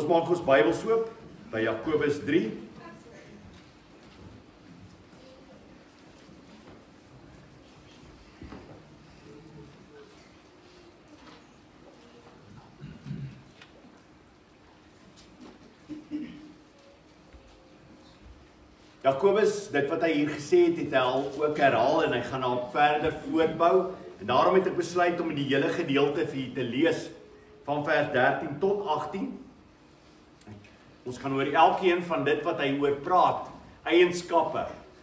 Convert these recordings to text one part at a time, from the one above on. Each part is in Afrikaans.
Ons maak ons Bybels oop by Jakobus 3. Jakobus, dit wat hy hier gesê het, het hy al ook herhaal en hy gaan daarop verder voortbou. En daarom het ek besluit om die hele gedeelte vir julle te lees van vers 13 tot 18. Ons gaan oor elkeen van dit wat hy oor praat, eienskappe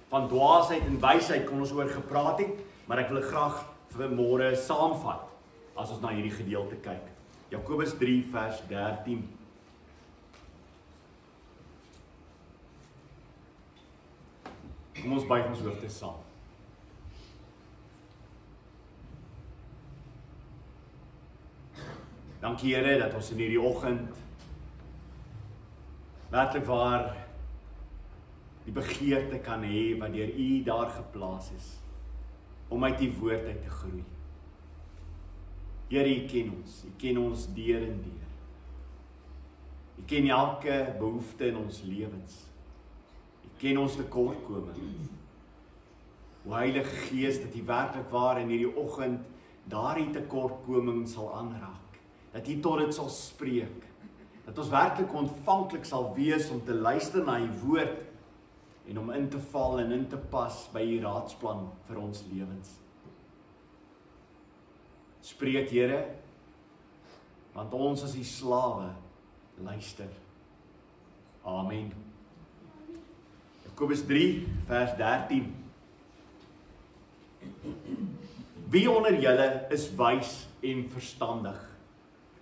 van dwaasheid en wysheid kon ons oor gepraat het, maar ek wil graag vanmôre saamvat as ons na hierdie gedeelte kyk. Jakobus 3 vers 13. Kom ons buig ons hoofde saam. Dankie Here dat ons in hierdie oggend werklik waar die begeerte kan hê wat deur U daar geplaas is om uit die woord uit te groei. Here, U ken ons deur en deur. U ken elke behoefte in ons lewens. Ken ons tekortkoming. O Heilige Gees, dat U werklik waar in hierdie oggend daardie tekortkoming sal aanraak. Dat U tot dit sal spreek. Dat ons werklik ontvanklik sal wees om te luister na U woord en om in te val en in te pas by U raadsplan vir ons lewens. Spreek Here, want ons as U slawe luister. Amen. Jakobus 3 vers 13. Wie onder julle is wys en verstandig?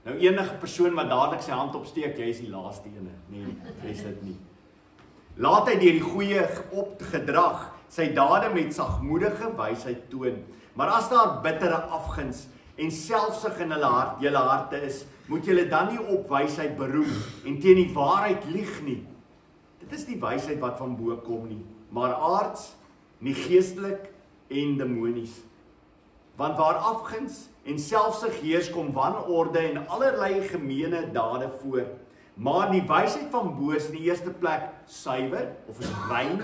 Nou enige persoon wat dadelik sy hand opsteek, jy is die laaste ene. Nee, dis dit nie. Laat hy deur die goeie opgedrag sy dade met sagmoedige wysheid toon. Maar as daar bittere afguns en selfsug in julle harte is, moet julle dan nie op wysheid beroep en teen die waarheid lieg nie. Dit is die wysheid wat van bo kom nie, maar aards, nie geestelik en demonies. Want waar afguns en selfsug heers, kom wanorde en allerlei gemeene dade voor. Maar die wysheid van bo is in die eerste plek suiwer, of is rein,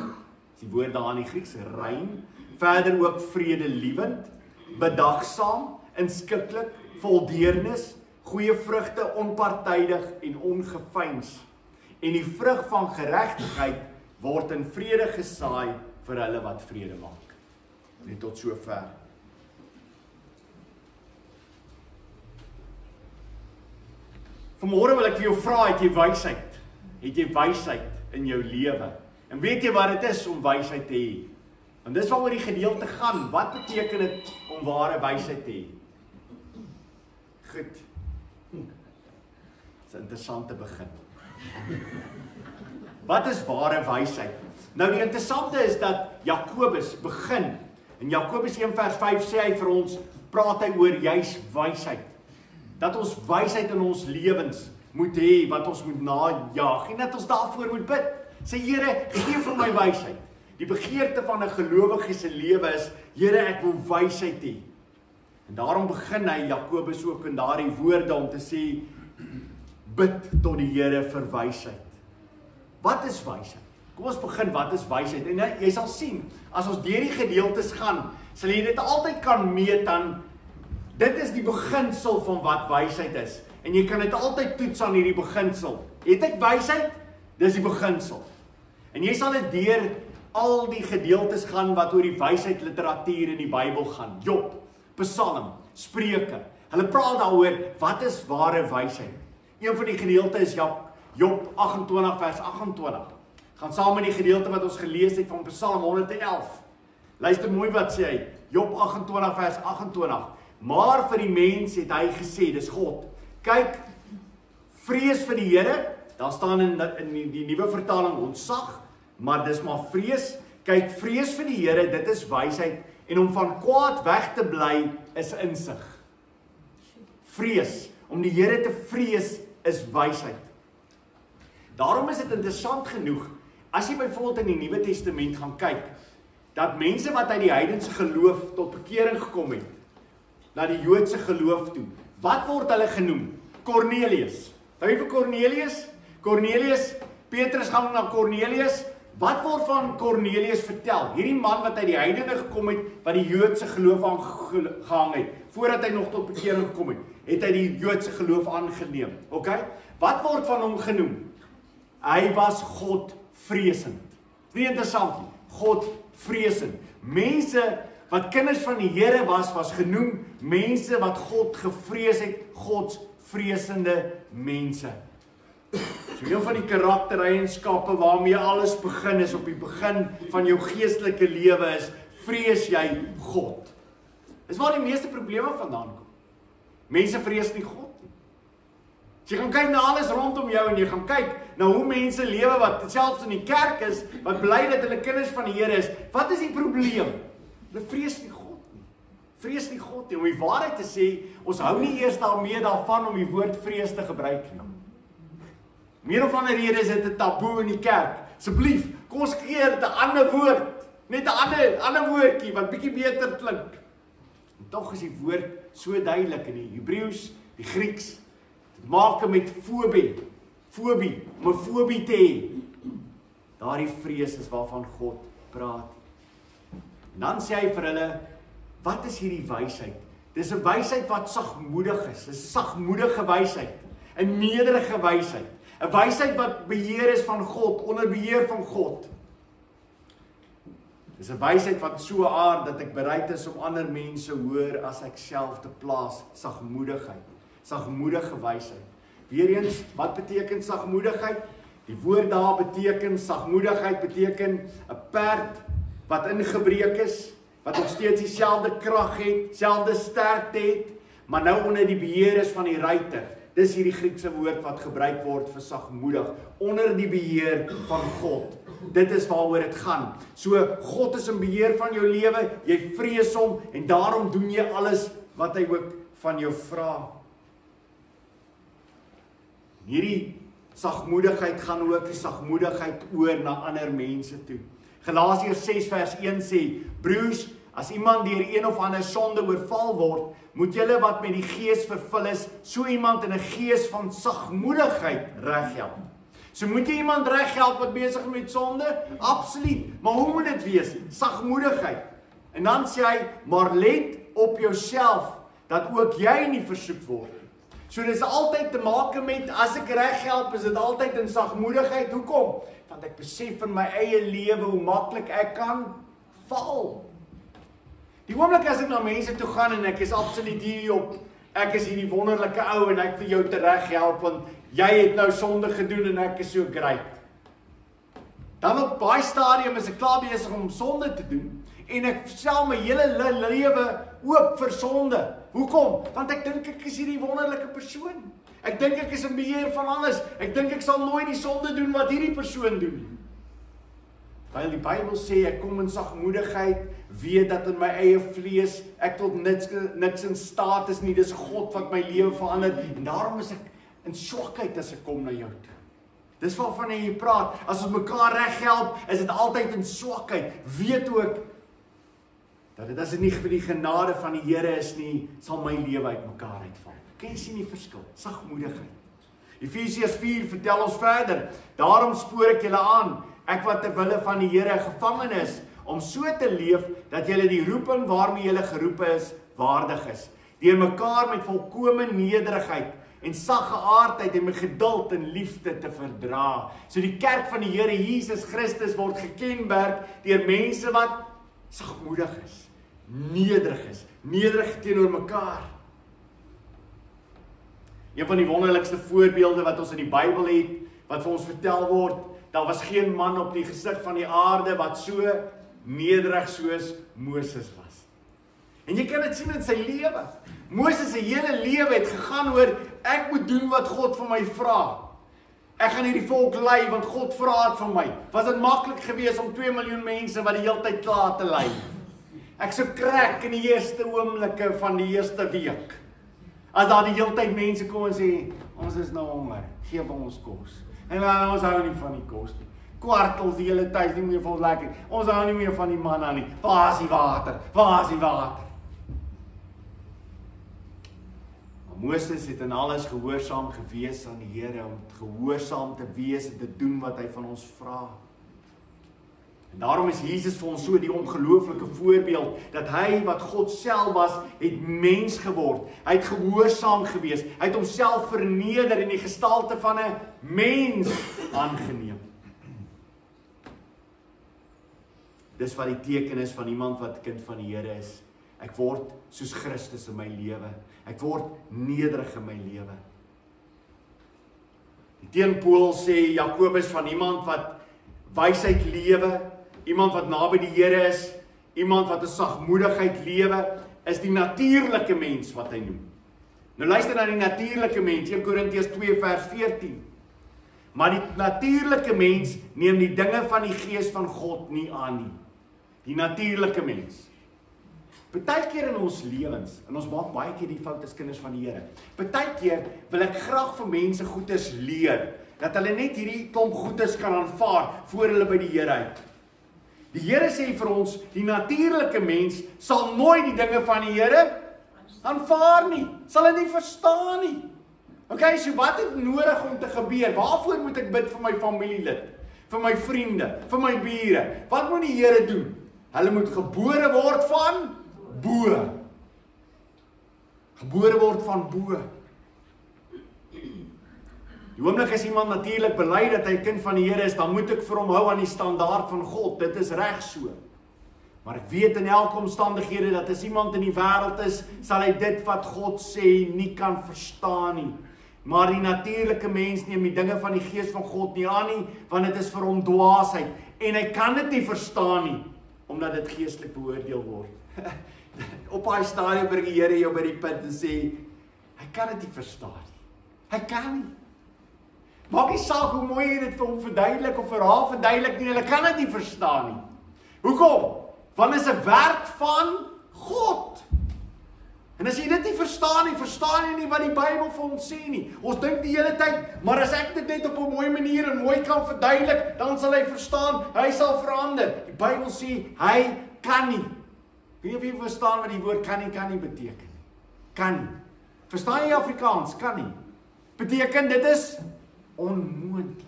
is die woord daar in die Grieks, rein. Verder ook vredelievend, bedagsaam, inskikkelik, vol deernis, goeie vrugte, onpartydig en ongeveins. En die vrug van geregtigheid word in vrede gesaai vir hulle wat vrede maak. Net tot sover. Vanmôre wil ek vir jou vra, het jy wysheid? Het jy wysheid in jou lewe? En weet jy wat dit is om wysheid te hê? Want dis waaroor die gedeelte gaan. Wat beteken dit om ware wysheid te hê? Goed. Dis 'n interessante begin. Wat is ware wysheid? Nou die interessante is dat Jakobus begin. In Jakobus 1 vers 5 sê hy vir ons, praat hy oor juis wysheid. Dat ons wysheid in ons lewens moet hê, wat ons moet najaag en dat ons daarvoor moet bid. Sê Here, gee vir my wysheid. Die begeerte van 'n gelowige se lewe is, Here, ek wil wysheid hê. En daarom begin hy Jakobus ook in daardie woorde om te sê, bid tot die Here vir wysheid. Wat is wysheid? Kom ons begin, wat is wysheid? En jy sal sien, as ons deur die gedeeltes gaan, sal jy dit altyd kan meet aan, dit is die beginsel van wat wysheid is. En jy kan dit altyd toets aan hierdie beginsel. Het ek wysheid? Dis die beginsel. En jy sal dit deur al die gedeeltes gaan wat oor die wysheid literatuur in die Bybel gaan. Job, Psalm, Spreuke. Hulle praat daaroor, wat is ware wysheid? Een van die gedeelte is Job 28 vers 28. Gaan saam met die gedeelte wat ons gelees het van Psalm 111. Luister mooi wat sê hy. Job 28 vers 28. Maar vir die mens het hy gesê, dis God. Kyk, vrees vir die Here. Daar staan in die nuwe vertaling ontzag, maar dis maar vrees. Kyk, vrees vir die Here, dit is wysheid. En om van kwaad weg te bly is insig. Vrees, om die Here te vrees is wysheid. Daarom is dit interessant genoeg, as jy byvoorbeeld in die Nuwe Testament gaan kyk, dat mense wat uit die heidense geloof tot bekering gekom het, na die Joodse geloof toe, wat word hulle genoem? Cornelius. Nou vir Cornelius, Cornelius, Petrus gaan na Cornelius. Wat word van Cornelius vertel? Hierdie man wat uit die heidene gekom het, wat die Joodse geloof aangehang het, voordat hy nog tot bekering gekom het, het hy die Joodse geloof aangeneem. Okay? Wat word van hom genoem? Hy was Godvreesend. Nie interessant nie. Godvreesend. Mense wat kinders van die Here was genoem mense wat God gevrees het, godsvreesende mense. So een van die karaktereienskappe waarmee alles begin is, op die begin van jou geestelike lewe is, vrees jy God. Dis waar die meeste probleme vandaan kom. Mense vrees nie God nie. As jy gaan kyk na alles rondom jou en jy gaan kyk na hoe mense lewe wat selfs in die kerk is, wat bly dat hulle kinders van die Here is, wat is die probleem? Hulle vrees nie God nie. Vrees nie God nie. Om die waarheid te sê, ons hou nie eers daarvan om die woord vrees te gebruik nie. Meer of ander rede is dit 'n taboe in die kerk. Asseblief, kom ons gee dit 'n ander woord. Net 'n ander woordjie wat bietjie beter klink. En tog is die woord so duidelik in die Hebreëus, die Grieks. Dit maak met fobie, om 'n fobie te hê. Daardie vrees is waarvan God praat. En dan sê hy vir hulle, wat is hierdie wysheid? Dis 'n wysheid wat sagmoedig is. Dis 'n sagmoedige wysheid, 'n nederige wysheid. 'n Wysheid wat beheer is van God, onder beheer van God. Dis 'n wysheid wat so aard dat ek bereid is om ander mense hoër as ek self te plaas. Sagmoedigheid. Sagmoedige wysheid. Weereens, wat beteken sagmoedigheid? Die woord daar beteken, sagmoedigheid beteken 'n perd wat ingebreek is, wat nog steeds dieselfde krag het, dieselfde sterkte het, maar nou onder die beheer is van die ruiter. Dis hierdie Griekse woord wat gebruik word vir sagmoedig, onder die beheer van God. Dit is waaroor dit gaan. So, God is in beheer van jou lewe, jy vrees hom, en daarom doen jy alles wat hy ook van jou vra. Hierdie sagmoedigheid gaan ook die sagmoedigheid oor na ander mense toe. Galasiërs 6 vers 1 sê, broers, as iemand deur een of ander sonde oorval word, moet julle wat met die gees vervul is, so iemand in 'n gees van sagmoedigheid reghelp. So moet jy iemand reghelp wat besig is met sonde? Absoluut. Maar hoe moet dit wees? Sagmoedigheid. En dan sê hy, maar let op jouself, dat ook jy nie versoek word. So dit is altyd te maak met, as ek reghelp, is dit altyd in sagmoedigheid. Hoekom? Want ek besef in my eie lewe hoe maklik ek kan val. Die oomblik as ek na mense toe gaan en ek is absoluut hierop, ek is hierdie wonderlike ou en ek vir jou tereg help, want jy het nou sonde gedoen en ek is so great. Dan op baie stadium is ek klaar besig om sonde te doen en ek stel my hele lewe oop vir sonde. Hoekom? Want ek dink ek is hierdie wonderlike persoon. Ek dink ek is in beheer van alles. Ek dink ek sal nooit die sonde doen wat hierdie persoon doen. Terwyl die Bybel sê, ek kom in sagmoedigheid, weet dat in my eie vlees, ek tot niks in staat is nie, dis God wat my lewe verander, en daarom is ek in swakheid as ek kom na jou toe. Dis waarvan jy praat, as ons mekaar reghelp, is dit altyd in swakheid, weet ook, dat dit as dit nie vir die genade van die Here is nie, sal my lewe uit mekaar uitval. Kan jy sien die verskil? Sagmoedigheid. Efesiërs 4 vertel ons verder, daarom spoor ek julle aan, ek wat terwille van die Here gevangen is, om so te leef, dat julle die roeping waarmee julle geroepe is, waardig is. Deur mekaar met volkome nederigheid en saggeaardheid en met geduld en liefde te verdra. So die kerk van die Here Jesus Christus word gekenmerk deur mense wat sagmoedig is, nederig teenoor mekaar. Een van die wonderlikste voorbeelde wat ons in die Bybel het, wat vir ons vertel word, daar was geen man op die gesig van die aarde wat so nederig soos Moses was. En jy kan dit sien in sy lewe. Moses se hele lewe het gegaan oor, ek moet doen wat God vir my vra. Ek gaan hierdie volk lei, want God vra dit van my. Was dit maklik geweest om 2 miljoen mense wat die hele tyd klaar te lei? Ek sou krak in die eerste oomblikke van die eerste week. As daar die hele tyd mense kom en sê, ons is nou honger, gee vir ons kos. En ons hou nie van die kos nie. Kwartels die hele tyd, nie meer vir ons lekker. Ons hou nie meer van die manna nie. Waar is die water? Waar is die water? Moses het in alles gehoorsaam gewees aan die Here, om gehoorsaam te wees en te doen wat hy van ons vra. En daarom is Jesus vir ons so die ongelooflike voorbeeld, dat hy wat God self was, het mens geword. Hy het gehoorsaam gewees. Hy het homself verneder in die gestalte van 'n mens aangeneem. Dis wat die teken is van iemand wat kind van die Here is. Ek word soos Christus in my lewe. Ek word nederig in my lewe. Die teenpool sê Jakobus van iemand wat wysheid lewe, iemand wat naby die Here is, iemand wat 'n sagmoedigheid lewe, is die natuurlike mens wat hy noem. Nou luister na die natuurlike mens, 1 Korintiërs 2 vers 14. Maar die natuurlike mens neem die dinge van die gees van God nie aan nie. Die natuurlike mens. Partykeer in ons lewens, en ons maak baie keer die fout as kinders van die Here. Partykeer wil ek graag vir mense goeders leer, dat hulle net hierdie klomp goeders kan aanvaar voor hulle by die Here uit. Die Here sê vir ons, die natuurlike mens sal nooit die dinge van die Here aanvaar nie, sal dit nie verstaan nie. Okay, so wat het nodig om te gebeur? Waarvoor moet ek bid vir my familielid, vir my vriende, vir my bure? Wat moet die Here doen? Hulle moet gebore word van bo. Gebore word van bo. Die oomblik as iemand natuurlik bely dat hy kind van die Here is, dan moet ek vir hom hou aan die standaard van God. Dit is reg so. Maar ek weet in elke omstandighede dat as iemand in die wêreld is, sal hy dit wat God sê nie kan verstaan nie. Maar die natuurlike mens neem die dinge van die gees van God nie aan nie, want dit is vir hom dwaasheid. En hy kan dit nie verstaan nie, omdat dit geestelik beoordeel word. Op daai stadium bring die Here jou by die punt en sê, hy kan dit nie verstaan nie. Hy kan nie. Maak nie saak hoe mooi jy dit vir hom verduidelik of vir haar verduidelik nie, hulle kan dit nie verstaan nie. Hoekom? Want dit is 'n werk van God. En as jy dit nie verstaan nie wat die Bybel vir ons sê nie. Ons dink die hele tyd, maar as ek dit net op 'n mooi manier en mooi kan verduidelik, dan sal hy verstaan, hy sal verander. Die Bybel sê, hy kan nie. Wie verstaan wat die woord kan nie beteken? Kan nie. Verstaan jy Afrikaans? Kan nie. Beteken dit is onmoontlik.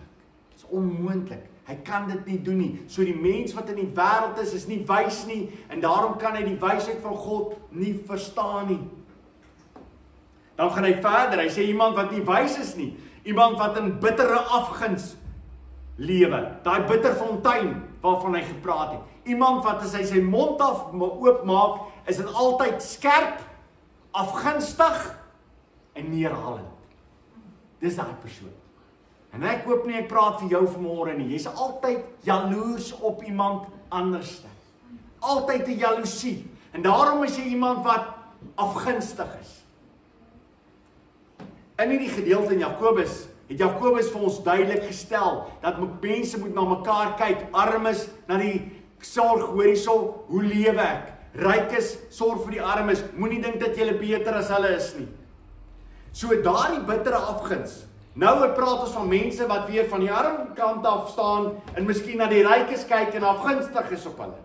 Dit is onmoontlik. Hy kan dit nie doen nie. So die mens wat in die wêreld is nie wys nie, en daarom kan hy die wysheid van God nie verstaan nie. Dan gaan hy verder, hy sê iemand wat nie wys is nie, iemand wat in bittere afguns lewe, daai bitterfontein waarvan hy gepraat het. Iemand wat as hy sy mond oopmaak, is dit altyd skerp, afgunstig en neerhalend. Dis daai persoon. En ek hoop nie ek praat vir jou vanmôre nie. Jy's altyd jaloers op iemand anderste. Altyd 'n jaloesie. En daarom is jy iemand wat afgunstig is. In hierdie gedeelte in Jakobus het Jakobus vir ons duidelik gestel dat mense moet na mekaar kyk. Armes na die sorg, hoor hierso, hoe lewe ek? Rykes sorg vir die armes. Moenie dink dat jy beter as hulle is nie. So daardie bittere afguns. Nou praat ons van mense wat weer van die arm kant af staan en miskien na die rykes kyk en afgunstig is op hulle.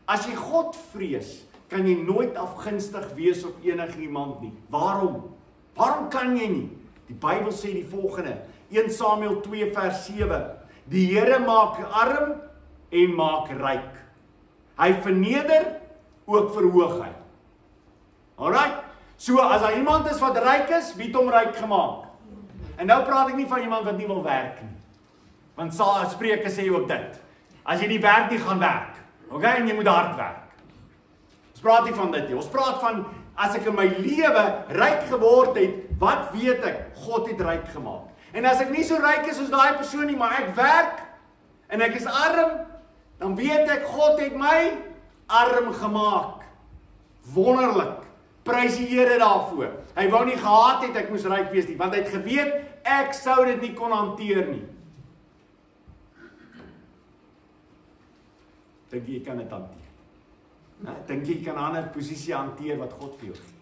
As jy God vrees, kan jy nooit afgunstig wees op enigiemand nie. Waarom? Waarom kan jy nie? Die Bybel sê die volgende, 1 Samuel 2 vers 7, die Here maak arm en maak ryk. Hy verneder, ook verhoog hy. Alright? So, as daar iemand is wat ryk is, wie het hom ryk gemaak? En nou praat ek nie van iemand wat nie wil werk nie. Want Spreuke sê ook dit. As jy nie werk nie, gaan werk. Okay? En jy moet hard werk. Ons praat nie van dit nie. Ons praat van, as ek in my lewe ryk geword het, wat weet ek? God het ryk gemaak. En as ek nie so ryk is as daai persoon nie, maar ek werk, en ek is arm, dan weet ek, God het my arm gemaak. Wonderlik. Prys die Here daarvoor. Hy wou nie gehad het, ek moes ryk wees nie, want hy het geweet, ek sou dit nie kon hanteer nie. Dink jy kan dit hanteer? Dink jy kan 'n ander posisie hanteer wat God vir jou gee?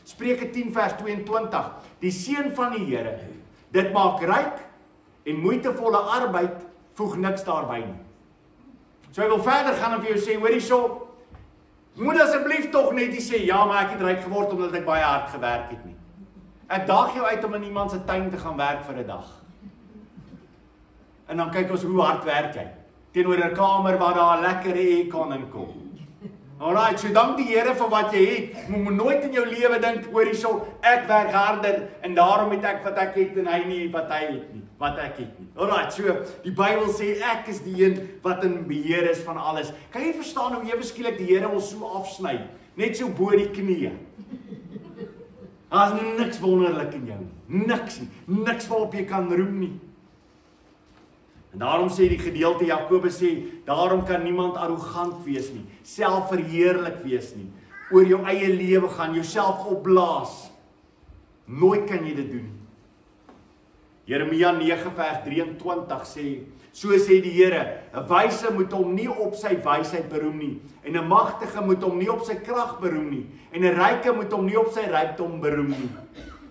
Spreuke 10 vers 22, die seën van die Here, dit maak ryk, en moeitevolle arbeid voeg niks daarby nie. So hy wil verder gaan en vir jou sê, hoor hierso, moet asseblief asseblief tog net nie sê, ja, maar ek het ryk geword omdat ek baie hard gewerk het nie. Ek daag jou uit om in iemand se tuin te gaan werk vir 'n dag. En dan kyk ons hoe hard werk jy. Teenoor 'n kamer waar daar 'n lekker aircon inkom. Alright, so dank die Here vir wat jy het. Moet nooit in jou lewe dink, hoor hierso, ek werk harder en daarom het ek wat ek het en hy nie wat hy het nie, wat ek het nie. Alright, so die Bybel sê ek is die een wat in beheer is van alles. Kan jy verstaan hoe ewe skielik die Here ons so afsny, net so bo die knie? Daar's niks wonderlik in jou nie. Niks waarop jy kan roem nie. En daarom sê die gedeelte Jakobus sê, daarom kan niemand arrogant wees nie, selfverheerlik wees nie, oor jou eie lewe gaan, jouself opblaas. Nooit kan jy dit doen nie. Jeremia 9 vers 23 sê, so sê die Here, 'n wyse moet hom nie op sy wysheid beroem nie, en 'n magtige moet hom nie op sy krag beroem nie, en 'n ryke moet hom nie op sy rykdom beroem nie.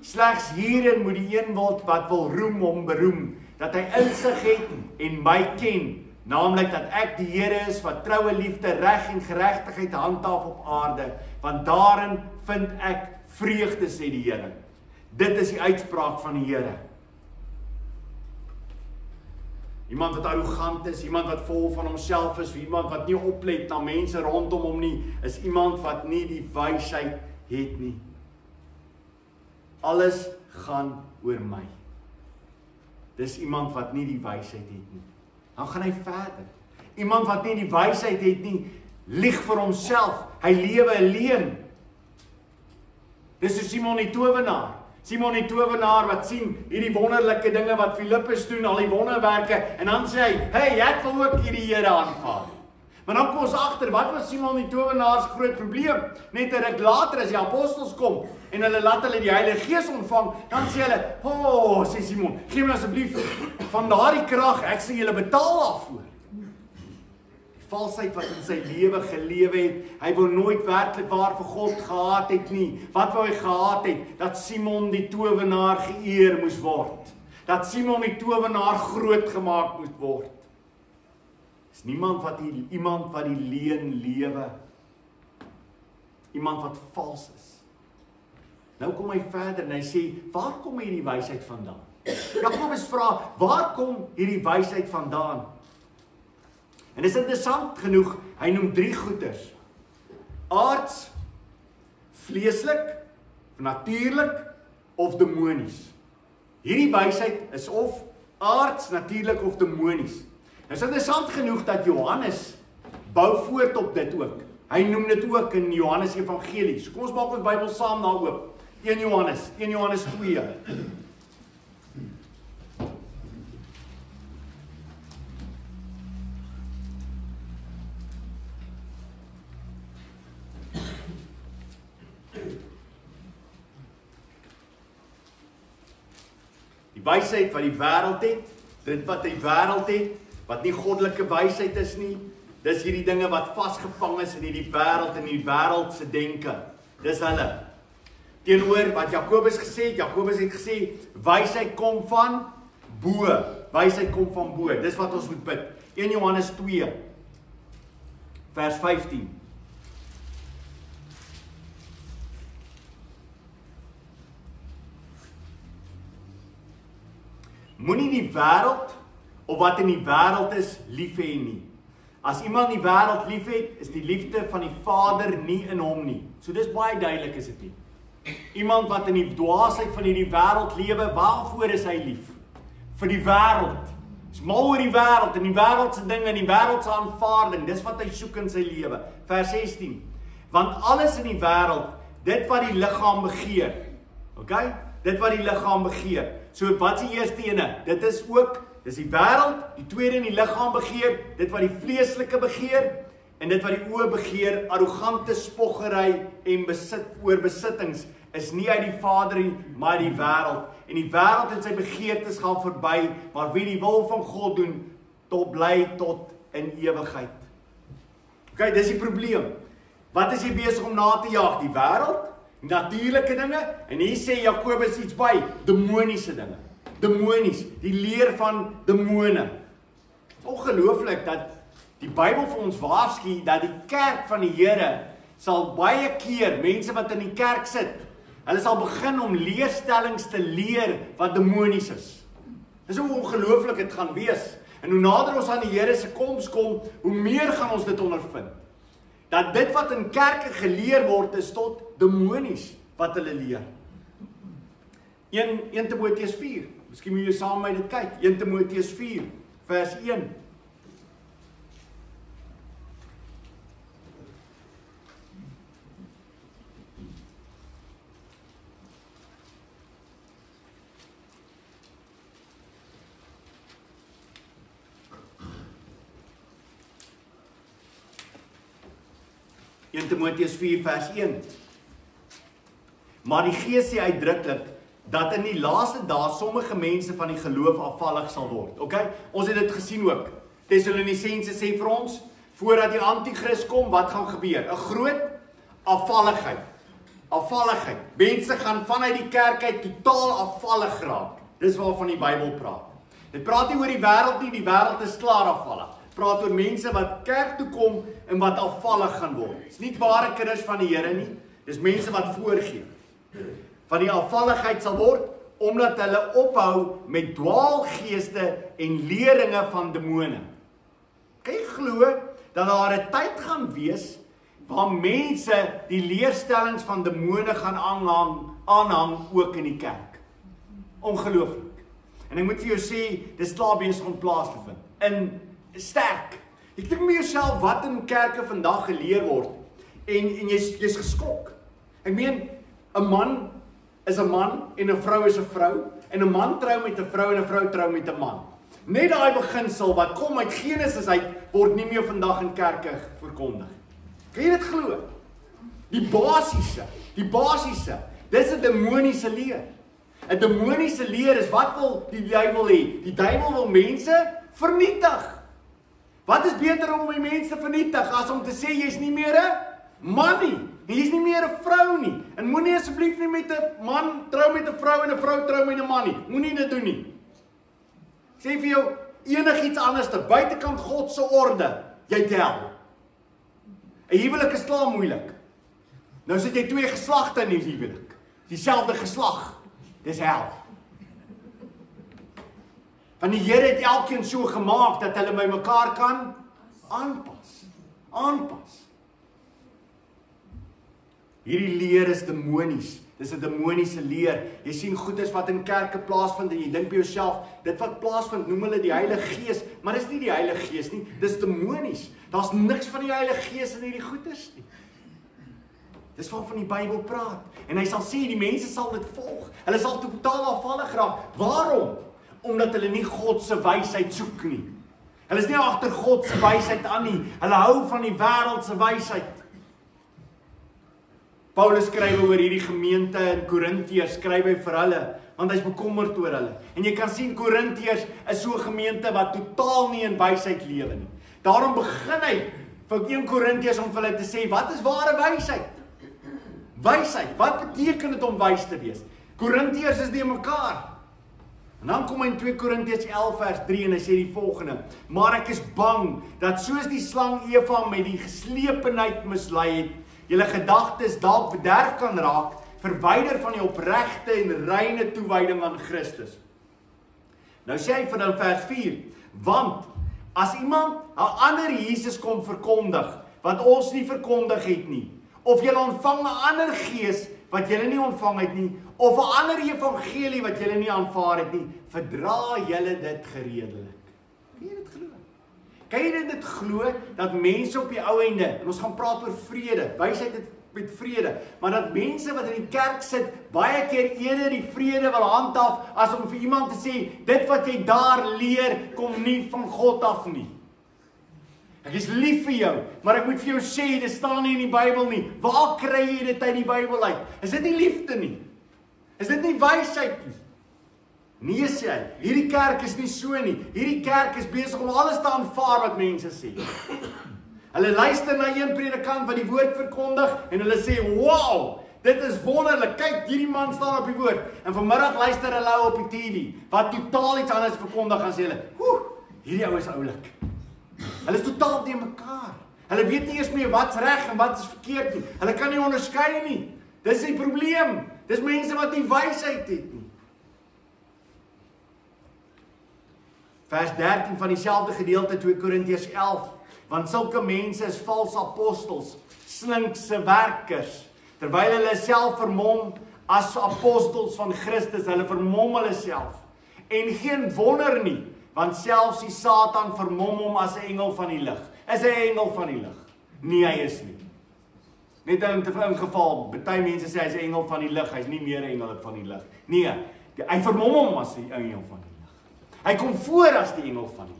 Slegs hierin moet die een wat wil roem hom beroem, dat hy insig het en my ken, naamlik dat ek die Here is wat troue liefde, reg en geregtigheid handhaaf op aarde, want daarin vind ek vreugde, sê die Here. Dit is die uitspraak van die Here. Iemand wat arrogant is, iemand wat vol van homself is, iemand wat nie oplet na mense rondom hom nie, is iemand wat nie die wysheid het nie. Alles gaan oor my. Dis iemand wat nie die wysheid het nie. Dan gaan hy verder. Iemand wat nie die wysheid het nie, lieg vir homself. Hy lewe 'n leuen. Dis so Simon die towenaar. Simon die towenaar wat sien hierdie wonderlike dinge wat Filippus doen, al die wonderwerke, en dan sê hy, hey, ek wil ook hierdie Here aanvaar. Maar dan kom ons agter, wat was Simon die towenaar se groot probleem? Net 'n ruk later as die apostels kom en hulle laat hulle die Heilige Gees ontvang, dan sê hulle, sê Simon, gee my asseblief van daardie krag, ek sê julle betaal daarvoor. Die valsheid wat in sy lewe gelewe het, hy wou nooit werklik waar vir God gehaat het nie. Wat wou hy gehaat het? Dat Simon die towenaar geëer moes word. Dat Simon die towenaar groot gemaak moes word. Is iemand wat die leuen lewe. Iemand wat vals is. Nou kom hy verder en hy sê, waar kom hierdie wysheid vandaan? Jakobus vra, waar kom hierdie wysheid vandaan? En dit is interessant genoeg, hy noem 3 goeters. Aards, vleeslik, natuurlik of demonies. Hierdie wysheid is of aards, natuurlik of demonies. Dit is interessant genoeg dat Johannes bou voort op dit ook. Hy noem dit ook in Johannes Evangelie. So kom ons maak ons Bybel saam daar oop. 1 Johannes 2. Die wysheid wat die wêreld het, dit wat die wêreld het, wat nie goddelike wysheid is nie, dis hierdie dinge wat vasgevang is in hierdie wêreld en die wêreld se denke. Dis hulle. Teenoor wat Jakobus gesê het gesê, wysheid kom van bo. Wysheid kom van bo. Dis wat ons moet bid. 1 Johannes 2 vers 15. Moenie die wêreld of wat in die wêreld is lief hê nie. As iemand die wêreld liefhet, is die liefde van die Vader nie in hom nie. So dis baie duidelik is dit nie. Iemand wat in die dwaasheid van hierdie wêreld lewe, waarvoor is hy lief? Vir die wêreld. Dis mal oor die wêreld en die wêreldse dinge en die wêreldse aanvaarding. Dis wat hy soek in sy lewe. Vers 16. Want alles in die wêreld, dit wat die liggaam begeer. Okay? Dit wat die liggaam begeer. So wat is die eerste ene? Dit is ook, dis die wêreld, die tweede in die liggaam begeer, dit wat die vleeslike begeer, en dit wat die oë begeer, arrogante spoggery en besittings, is nie uit die Vader nie, maar die wêreld. En die wêreld en sy begeertes gaan verby, maar wie die wil van God doen, bly tot in ewigheid. Okay, dis die probleem. Wat is jy besig om na te jaag? Die wêreld? Natuurlike dinge, en hier sê Jakobus iets by, demoniese dinge. Demonies, die leer van demone. Het is ongelooflik dat die Bybel vir ons waarsku dat die kerk van die Here sal baie keer mense wat in die kerk sit, hulle sal begin om leerstellings te leer wat demonies is. Dis hoe ongelooflik dit gaan wees. En hoe nader ons aan die Here se koms kom, hoe meer gaan ons dit ondervind. Dat dit wat in kerke geleer word is tot demonies wat hulle leer. 1 Timoteus 4. Miskien moet jy saam met my dit kyk. 1 Timoteus 4 vers 1. Timoteus 4 vers 1. Maar die Gees sê uitdruklik dat in die laaste dae sommige mense van die geloof afvallig sal word. Okay? Ons het dit gesien ook. Tessalonisense sê vir ons, voordat die anti-kris kom, wat gaan gebeur? 'n Groot afvalligheid. Afvalligheid. Mense gaan vanuit die kerk uit totaal afvallig raak. Dis waarvan die Bybel praat. Dit praat nie oor die wêreld nie, die wêreld is klaar afvallig. Praat oor mense wat kerk toe kom en wat afvallig gaan word. Dis nie ware kinders van die Here nie. Dis mense wat voorgee. Van die afvalligheid sal word omdat hulle ophou met dwaalgeeste en leringe van demone. Kan jy glo dat daar 'n tyd gaan wees waar mense die leerstellings van demone gaan aanhang ook in die kerk? Ongelooflik. En ek moet vir jou sê, dis klaar besig om plaas te vind. In sterk. Ek dink met jouself wat in kerke vandag geleer word en jy's geskok. Ek meen, 'n man is 'n man en 'n vrou is 'n vrou en 'n man trou met 'n vrou en 'n vrou trou met 'n man. Net daai beginsel wat kom uit Genesis uit word nie meer vandag in kerke verkondig. Kan jy dit glo? Die basiese. Dis 'n demoniese leer. 'n Demoniese leer is wat wil die duiwel hê? Die duiwel wil mense vernietig. Wat is beter om die mense te vernietig as om te sê jy's nie meer 'n man nie? Jy's nie meer 'n vrou nie. En moenie asseblief nie met 'n man trou met 'n vrou en 'n vrou trou met 'n man nie. Moenie dit doen nie. Ek sê vir jou enigiets anders te buitekant God se orde, jy tel. 'n Huwelik is klaar moeilik. Nou sit jy twee geslagte in die huwelik. Dieselfde geslag. Dis hel. Want die Here het elkeen so gemaak dat hulle by mekaar kan aanpas. Hierdie leer is demonies. Dis 'n demoniese leer. Jy sien goedes wat in kerke plaasvind en jy dink by jouself, dit wat plaasvind noem hulle die Heilige Gees, maar dis nie die Heilige Gees nie, dis demonies. Daar's niks van die Heilige Gees in hierdie goedes nie. Dis waarvan die Bybel praat. En hy sal sê die mense sal dit volg. Hulle sal totaal afvallig raak. Waarom? Omdat hulle nie God se wysheid soek nie. Hulle is nie agter God se wysheid aan nie. Hulle hou van die wêreld se wysheid. Paulus skryf oor hierdie gemeente in Korintiërs, skryf hy vir hulle, want hy's bekommerd oor hulle. En jy kan sien Korintiërs is so 'n gemeente wat totaal nie in wysheid lewe nie. Daarom begin hy vir 1 Korintiërs om vir hulle te sê, wat is ware wysheid? Wysheid, wat beteken dit om wys te wees? Korintiërs is nie mekaar. En dan kom hy in 2 Korintiërs 11 vers 3 en hy sê die volgende: maar ek is bang dat soos die slang Eva met die geslepenheid mislei het, julle gedagtes dalk bederf kan raak, verwyder van die opregte en reine toewyding aan Christus. Nou sê hy vir dan vers 4, want as iemand 'n ander Jesus kom verkondig, wat ons nie verkondig het nie, of julle ontvang 'n ander gees wat julle nie ontvang het nie, of 'n ander evangelie wat julle nie aanvaar het nie, verdra julle dit geredelik. Kan jy dit glo? Kan jy dit glo, dat mense op die ou einde, en ons gaan praat oor vrede, wysheid met vrede, maar dat mense wat in die kerk sit, baie keer eerder die vrede wil handhaaf, as om vir iemand te sê, dit wat jy daar leer, kom nie van God af nie. Ek is lief vir jou, maar ek moet vir jou sê, dit staan nie in die Bybel nie. Waar kry jy dit uit die Bybel uit? Is dit nie liefde nie? Is dit nie wysheid nie? Nee, sê hy, hierdie kerk is nie so nie. Hierdie kerk is besig om alles te aanvaar wat mense sê. Hulle luister na een predikant wat die woord verkondig en hulle sê, wow, dit is wonderlik, kyk, hierdie man staan op die woord. En vanmiddag luister hulle op die TV, wat totaal iets anders verkondig, en sê hulle, hierdie ou is oulik. Hulle is totaal teen mekaar. Hulle weet nie eers meer wat's reg en wat is verkeerd nie. Hulle kan nie onderskei nie. Dis die probleem. Dis mense wat nie wysheid het nie. Vers 13 van dieselfde gedeelte 2 Korintiërs 11. Want sulke mense is valse apostels, slinkse werkers, terwyl hulle self vermom as apostels van Christus, hulle vermom hulle self. En geen wonder nie, want selfs die Satan vermom hom as 'n engel van die lig. Is hy 'n engel van die lig? Nee, hy is nie. Net in geval, baie mense sê hy's 'n engel van die lig, hy's nie meer 'n engel van die lig. Nee, hy vermom hom as 'n engel van die lig. Hy kom voor as die engel van die lig.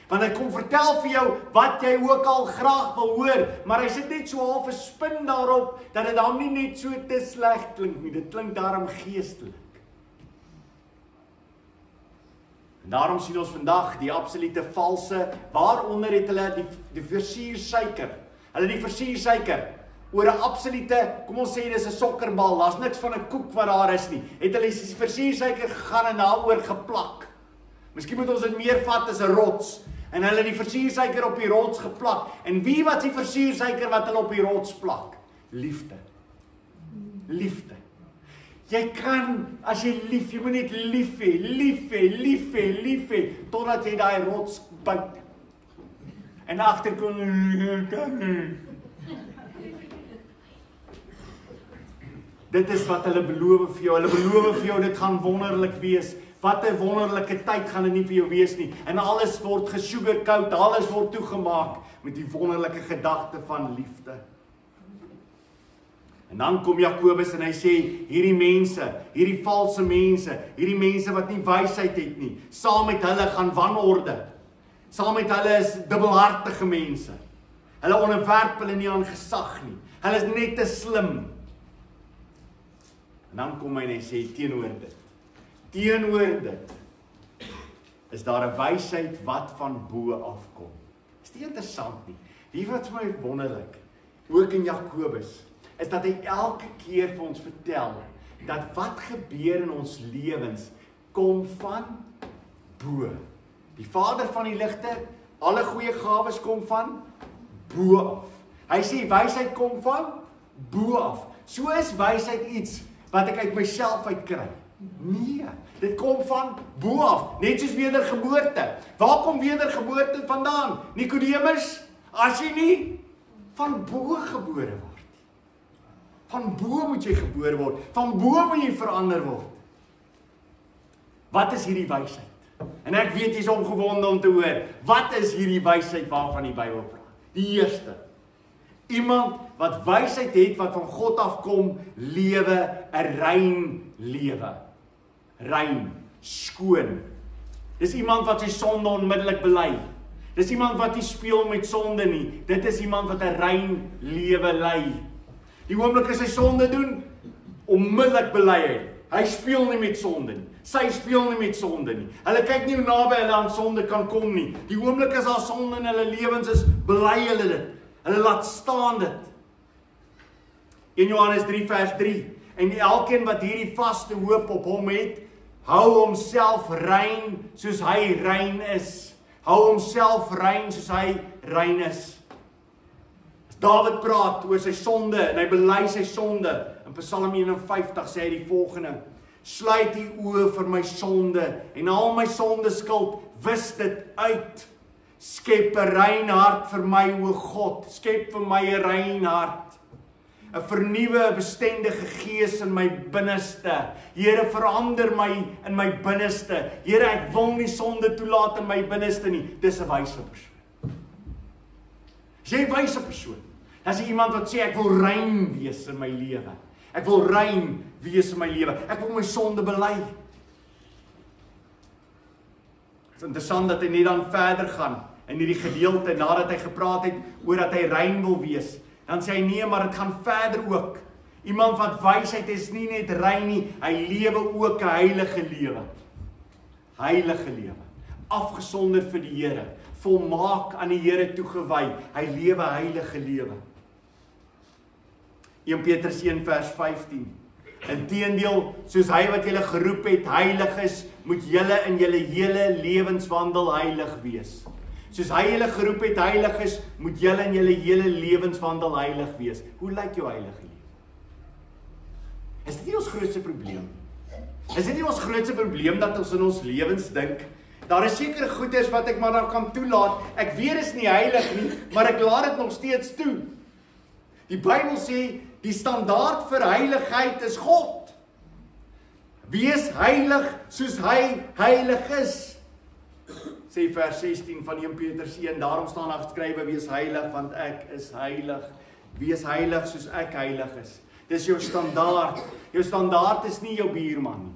Want hy kom vertel vir jou wat jy ook al graag wil hoor, maar hy sit net so half 'n spin daarop, dat dit dan nie net so te sleg klink nie, dit klink daarom geestelik. En daarom sien ons vandag die absolute valse, waaronder het hulle die versiersuiker, hulle die versiersuiker, oor 'n absolute, kom ons sê dis 'n sokkerbal, daar's niks van 'n koek wat daar is nie, het hulle die versiersuiker gegaan en daaroor geplak. Miskien moet ons dit meer vat as 'n rots, en hulle die versiersuiker op die rots geplak, en wie wat die versiersuiker wat hulle op die rots plak? Liefde. Liefde. Jy kan, as jy lief, jy moet net lief hê, totdat jy daai rots byt. En agterkom, dit is wat hulle beloof vir jou. Hulle beloof vir jou, dit gaan wonderlik wees. Wat 'n wonderlike tyd gaan dit nie vir jou wees nie. En alles word gesugarcoat, alles word toegemaak met die wonderlike gedagte van liefde. En dan kom Jakobus en hy sê, hierdie mense, hierdie valse mense, hierdie mense wat nie wysheid het nie, saam met hulle gaan wanorde. Saam met hulle is dubbelhartige mense. Hulle onderwerp hulle nie aan gesag nie. Hulle is net te slim. En dan kom hy en hy sê, teenoor dit, is daar 'n wysheid wat van bo afkom. Is nie interessant nie. Wie wat vir my wonderlik, ook in Jakobus, is dat hy elke keer vir ons vertel, dat wat gebeur in ons lewens, kom van bo. Die Vader van die ligte, alle goeie gawes kom van bo af. Hy sê, wysheid kom van bo af. So is wysheid iets wat ek uit myself uitkry. Nee, dit kom van bo af, net soos wedergeboorte. Waar kom wedergeboorte vandaan? Nikodemus, as jy nie van bo gebore word. Van bo moet jy gebore word, van bo moet jy verander word. Wat is hierdie wysheid? En ek weet jy's opgewonde om te hoor, wat is hierdie wysheid waarvan die Bybel praat? Die eerste, iemand wat wysheid het, wat van God afkom, lewe 'n rein lewe. Rein, skoon. Dis iemand wat sy sonde onmiddellik bely. Dis iemand wat nie speel met sonde nie. Dit is iemand wat 'n rein lewe lei. Die oomblik as hy sonde doen, onmiddellik bely hy. Hy speel nie met sonde nie. Sy speel nie met sonde nie. Hulle kyk nie hoe naby hulle aan sonde kan kom nie. Die oomblik as daar sonde in hulle lewens is, bely hulle dit. Hulle laat staan dit. 1 Johannes 3 vers 3. En elkeen wat hierdie vaste hoop op hom het, hou homself rein soos hy rein is. Hou homself rein soos hy rein is. As Dawid praat oor sy sonde en hy bely sy sonde, in Psalm 51 sê hy die volgende: sluit die oë vir my sonde en al my sondeskuld, wis dit uit. Skep 'n rein hart vir my, o God, skep vir my 'n rein hart. 'n vernuwe, bestendige gees in my binneste. Here, verander my in my binneste. Here, ek wil nie sonde toelaat in my binneste nie. Dis 'n wyse persoon. As jy 'n wyse persoon, dan is jy iemand wat sê, ek wil rein wees in my lewe. Ek wil rein wees in my lewe. Ek wil my sonde bely. Het is interessant dat hy net dan verder gaan in hierdie gedeelte, nadat hy gepraat het oor dat hy rein wil wees. Dan sê hy, nee, maar dit gaan verder ook. Iemand wat wysheid is nie net rein nie, hy lewe ook 'n heilige lewe. Heilige lewe. Afgesonder vir die Here. Volmaak aan die Here toegewy. Hy lewe 'n heilige lewe. 1 Petrus 1 vers 15. Inteendeel, soos hy wat julle geroep het heilig is, moet julle in julle hele lewenswandel heilig wees. Soos hy julle geroep het heilig is, moet julle in julle hele lewenswandel heilig wees. Hoe lyk jou heilige lewe? Is dit nie ons grootste probleem? Is dit nie ons grootste probleem dat ons in ons lewens dink, daar is sekere goeders wat ek maar nou kan toelaat, ek weet is nie heilig nie, maar ek laat dit nog steeds toe. Die Bybel sê, die standaard vir heiligheid is God. Wees heilig soos hy heilig is. Sê vers 16 van 1 Petrus 1, daarom staan daar geskrywe, wees heilig, want ek is heilig. Wees heilig soos ek heilig is. Dis jou standaard. Jou standaard is nie jou buurman nie.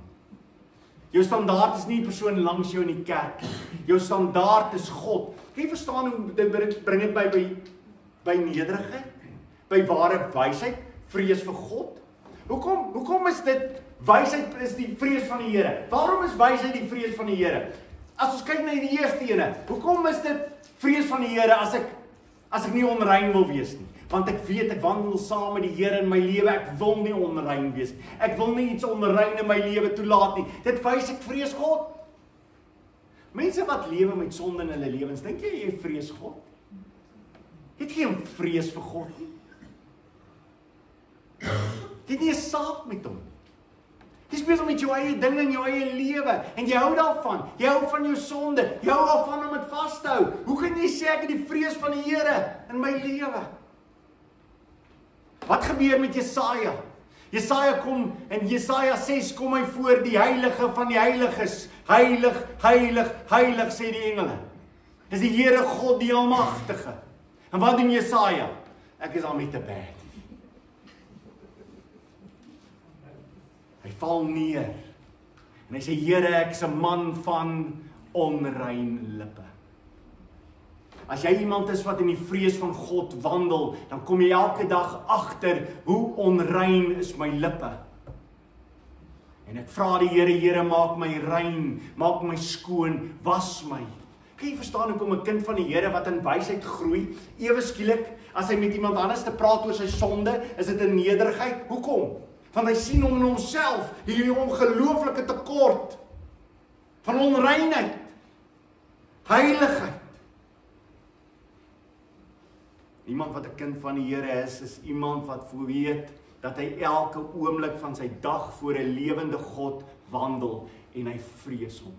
Jou standaard is nie die persoon langs jou in die kerk. Jou standaard is God. Kan jy verstaan hoe dit bring dit by nederigheid? By ware wysheid, vrees vir God? Hoekom is dit, wysheid is die vrees van die Here? Waarom is wysheid die vrees van die Here? As ons kyk na die eerste ene, hoekom is dit vrees van die Here as ek nie onrein wil wees nie? Want ek weet, ek wandel saam met die Here in my lewe, ek wil nie onrein wees. Ek wil nie iets onrein in my lewe toelaat nie. Dit wys ek vrees God. Mense wat lewe met sonde in hulle lewens, dink jy vrees God? Het jy geen vrees vir God nie? Jy het nie 'n saak met hom. Jy is besig met jou eie ding in jou eie lewe en jy hou daarvan. Jy hou van jou sonde. Jy hou daarvan om dit vas te hou. Hoe kan jy sê ek het die vrees van die Here in my lewe? Wat gebeur met Jesaja? Jesaja kom en Jesaja 6 kom hy voor die heilige van die heiliges. Heilig, heilig, heilig sê die engele. Dis die Here God die Almagtige. En wat doen Jesaja? Ek is al met te bad. Hy val neer. En hy sê, Here, ek is 'n man van onrein lippe. As jy iemand is wat in die vrees van God wandel, dan kom jy elke dag agter hoe onrein is my lippe. En ek vra die Here, Here, maak my rein, maak my skoon, was my. Kan jy verstaan hoekom 'n kind van die Here wat in wysheid groei, ewe skielik, as hy met iemand anders te praat oor sy sonde, is dit 'n nederigheid? Hoekom? Want hy sien hom in homself, hierdie ongelooflike tekort van onreinheid, heiligheid. Iemand wat 'n kind van die Here is iemand wat weet dat hy elke oomblik van sy dag voor 'n lewende God wandel en hy vrees hom.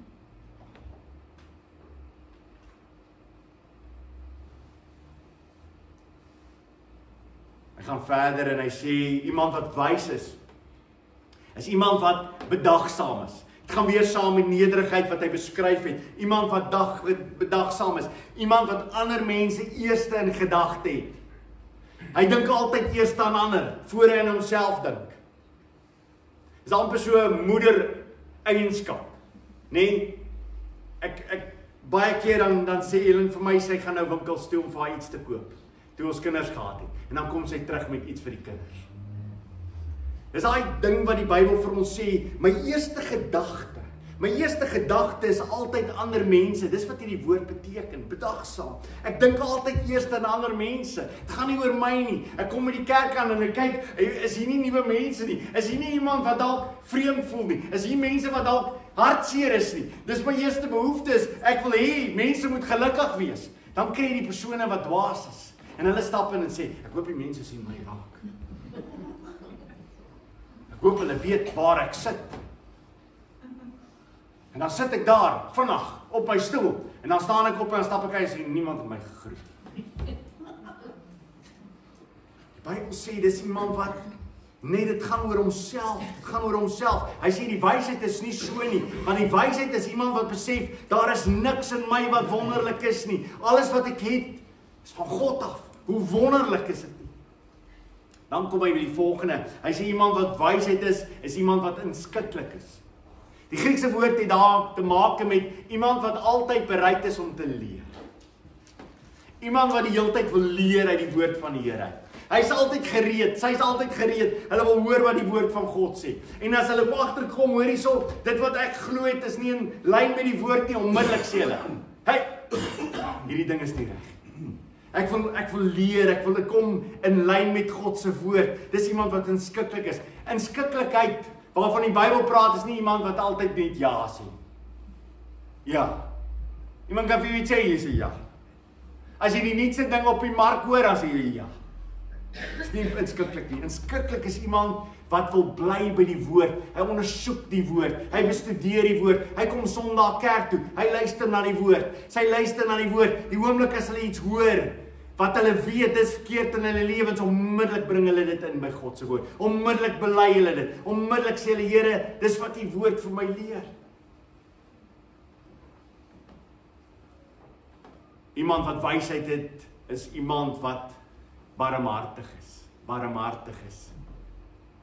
Hy gaan verder en hy sê iemand wat wys is iemand wat bedagsaam is. Dit gaan weer saam met nederigheid wat hy beskryf het. Iemand wat bedagsaam is. Iemand wat ander mense eerste in gedagte het. Hy dink altyd eerst aan ander, voor hy aan homself dink. Dis amper so 'n moeder eienskap. Nee, ek baie keer dan sê Ellen vir my, sy gaan nou winkels toe om vir haar iets te koop. Toe ons kinders gehad het. En dan kom sy terug met iets vir die kinders. Dis daai ding wat die Bybel vir ons sê, my eerste gedagte is altyd ander mense. Dis wat hierdie woord beteken, bedagsaam. Ek dink altyd eers aan ander mense. Dit gaan nie oor my nie. Ek kom by die kerk aan en ek kyk, is hier nie nuwe mense nie? Is hier nie iemand wat dalk vreemd voel nie? Is hier mense wat dalk hartseer is nie? Dis my eerste behoefte is, ek wil hê mense moet gelukkig wees. Dan kry jy die persone wat dwaas is. En hulle stap in en sê, ek hoop die mense sien my raak. Ek hoop hulle weet waar ek sit. En dan sit ek daar, vinnig, op my stoel. En dan staan ek op en dan stap ek uit en sê, niemand het my gegroet. Die Bybel sê, dis iemand wat, nee, dit gaan oor homself. Hy sê, die wysheid is nie so nie. Want die wysheid is iemand wat besef, daar is niks in my wat wonderlik is nie. Alles wat ek het, is van God af. Hoe wonderlik is dit nie? Dan kom hy by die volgende. Hy sê iemand wat wysheid is iemand wat inskikkelik is. Die Griekse woord het daar te maak met iemand wat altyd bereid is om te leer. Iemand wat die hele tyd wil leer uit die woord van die Here. Hy is altyd gereed, sy is altyd gereed. Hulle wil hoor wat die woord van God sê. En as hulle agterkom, hoor hierso, dit wat ek glo het is nie in lyn met die woord nie, onmiddellik sê hulle, hey, hierdie ding is nie reg. Ek wil leer, ek wil kom in lyn met God se woord. Dis iemand wat inskikkelik is. Inskikkelikheid waarvan die Bybel praat is nie iemand wat altyd net ja sê. Ja. Iemand kan vir jou sê, jy sê ja. As jy die nuutste ding op die mark hoor, dan sê jy ja. Dis nie inskikkelik nie. Inskikkelik is iemand wat wil bly by die woord. Hy ondersoek die woord. Hy bestudeer die woord. Hy kom Sondag kerk toe. Hy luister na die woord. Sy luister na die woord. Die oomblik as hulle iets hoor wat hulle weet dis verkeerd in hulle lewens, onmiddellik bring hulle dit in by God se woord. Onmiddellik bely hulle dit. Onmiddellik sê hulle, Here, dis wat die woord vir my leer. Iemand wat wysheid het, is iemand wat barmhartig is. Barmhartig is.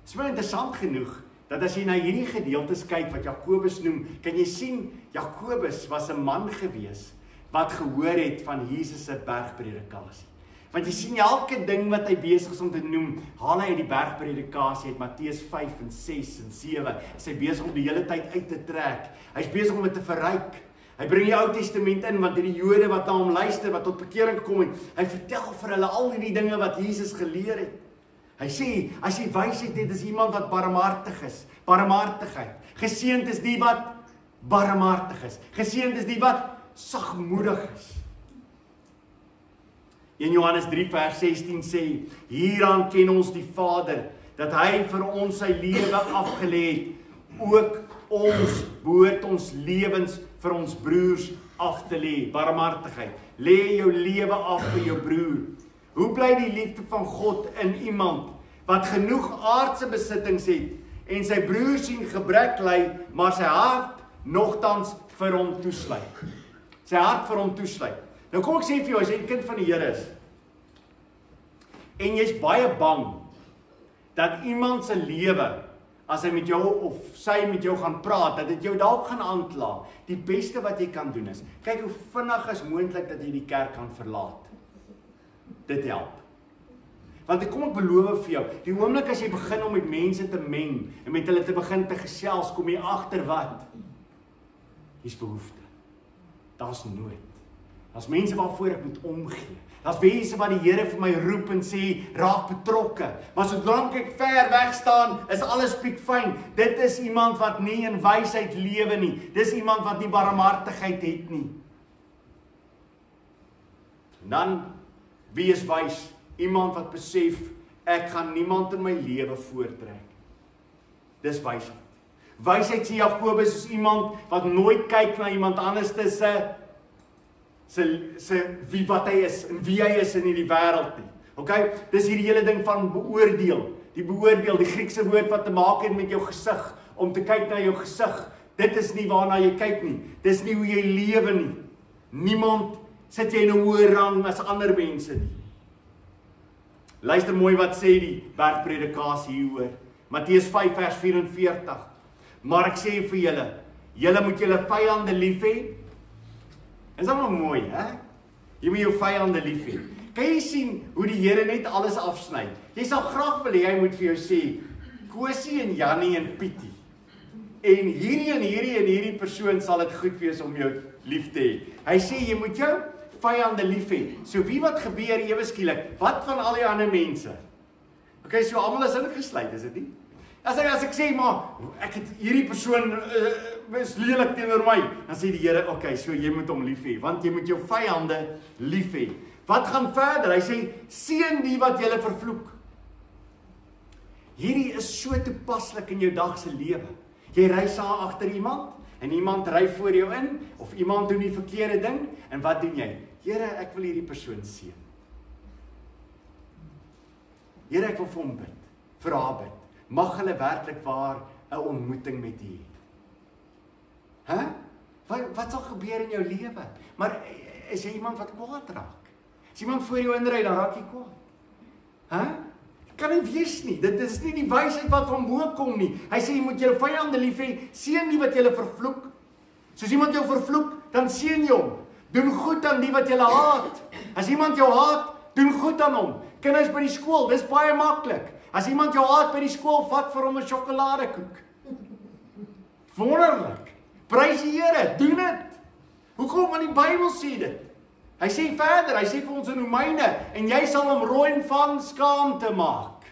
Dit is baie interessant genoeg, dat as jy na hierdie gedeeltes kyk wat Jakobus noem, kan jy sien, Jakobus was 'n man gewees, wat gehoor het van Jesus se bergpredikasie. Want jy sien, elke ding wat hy besig is om te noem, haal hy uit die bergpredikasie, uit Matteus 5 en 6 en 7, is hy besig om die hele tyd uit te trek. Hy's besig om dit te verryk. Hy bring die Ou Testament in, want die Jode wat na hom luister, wat tot bekering kom het, hy vertel vir hulle al die dinge wat Jesus geleer het. Hy sê, as jy wysheid het, is iemand wat barmhartig is. Barmhartigheid. Geseënd is die wat barmhartig is. Geseënd is die wat sagmoedig is. In Johannes 3 vers 16 sê, hieraan ken ons die Vader, dat hy vir ons sy lewe afgelê het, ook ons behoort ons lewens vir ons broers af te lê. Barmhartigheid. Lê jou lewe af vir jou broer. Hoe bly die liefde van God in iemand wat genoeg aardse besittings het en sy broer sien gebrek ly, maar sy hart nogtans vir hom toesluit. Sy hart vir hom toesluit. Nou kom ek sê vir jou, as jy 'n kind van die Here is en jy's baie bang dat iemand se lewe, as hy met jou of sy met jou gaan praat, dat dit jou dalk gaan aankla, die beste wat jy kan doen is, kyk hoe vinnig is moontlik dat jy die kerk kan verlaat. Dit help. Want kom ek beloof vir jou, die oomblik as jy begin om met mense te meng, en met hulle te begin te gesels, kom jy agter wat? Hier's behoefte. Daar's nood. Daar's mense waarvoor ek moet omgee. Daar's mense wat die Here vir my roep en sê, raak betrokke. Maar solank ek ver weg staan, is alles piekfyn. Dit is iemand wat nie in wysheid lewe nie. Dis iemand wat nie barmhartigheid het nie. En dan, wie is wys? Iemand wat besef, ek gaan niemand in my lewe voortrek. Dis wysheid. Wysheid sê Jakobus is iemand wat nooit kyk na iemand anders wie wat hy is en wie hy is in hierdie wêreld nie. Okay? Dis hierdie hele ding van beoordeel. Die Griekse woord wat te maak het met jou gesig, om te kyk na jou gesig. Dit is nie waarna jy kyk nie. Dis nie hoe jy lewe nie. Niemand sit jy in 'n hoër rang as ander mense nie. Luister mooi wat sê die bergpredikasie hieroor. Matteus 5 vers 44. Maar ek sê vir julle moet julle vyande lief hê. Is dat maar mooi, hè? Jy moet jou vyande lief hê. Kan jy sien hoe die Here net alles afsny? Jy sal graag wil hê hy moet vir jou sê, Kosie en Jannie en Pietie. En hierdie persoon sal dit goed wees om jou lief te hê. Hy sê jy moet jou vyande lief hê. So wie wat gebeur ewe skielik? Wat van al die ander mense? Okay, so almal is ingesluit, is dit nie? As ek sê, maar ek het hierdie persoon is lelik teenoor my, dan sê die Here, okay, so jy moet hom lief hê, want jy moet jou vyande lief hê. Wat gaan verder? Hy sê, seën die wat julle vervloek. Hierdie is so toepaslik in jou dag se lewe. Jy ry saam agter iemand, en iemand ry voor jou in, of iemand doen die verkeerde ding, en wat doen jy? Here, ek wil hierdie persoon seën. Here, ek wil vir hom bid, vir haar bid. Mag hulle werklik waar 'n ontmoeting met U hê. Wat sal gebeur in jou lewe? Maar is jy iemand wat kwaad raak? As iemand voor jou inry, dan raak jy kwaad. Kan nie wees nie. Dit is nie die wysheid wat van bo kom nie. Hy sê jy moet jou vyande lief hê, seën die wat julle vervloek. Soos iemand jou vervloek, dan seën jy hom. Doen goed aan die wat julle haat. As iemand jou haat, doen goed aan hom. Kinders by die skool, dis baie maklik. As iemand jou haat by die skool, vat vir hom 'n sjokoladekoek. Wonderlik. Prys die Here, doen dit. Hoekom? Want die Bybel sê dit. Hy sê verder, hy sê vir ons in Romeine, en jy sal hom rooi van skaamte maak.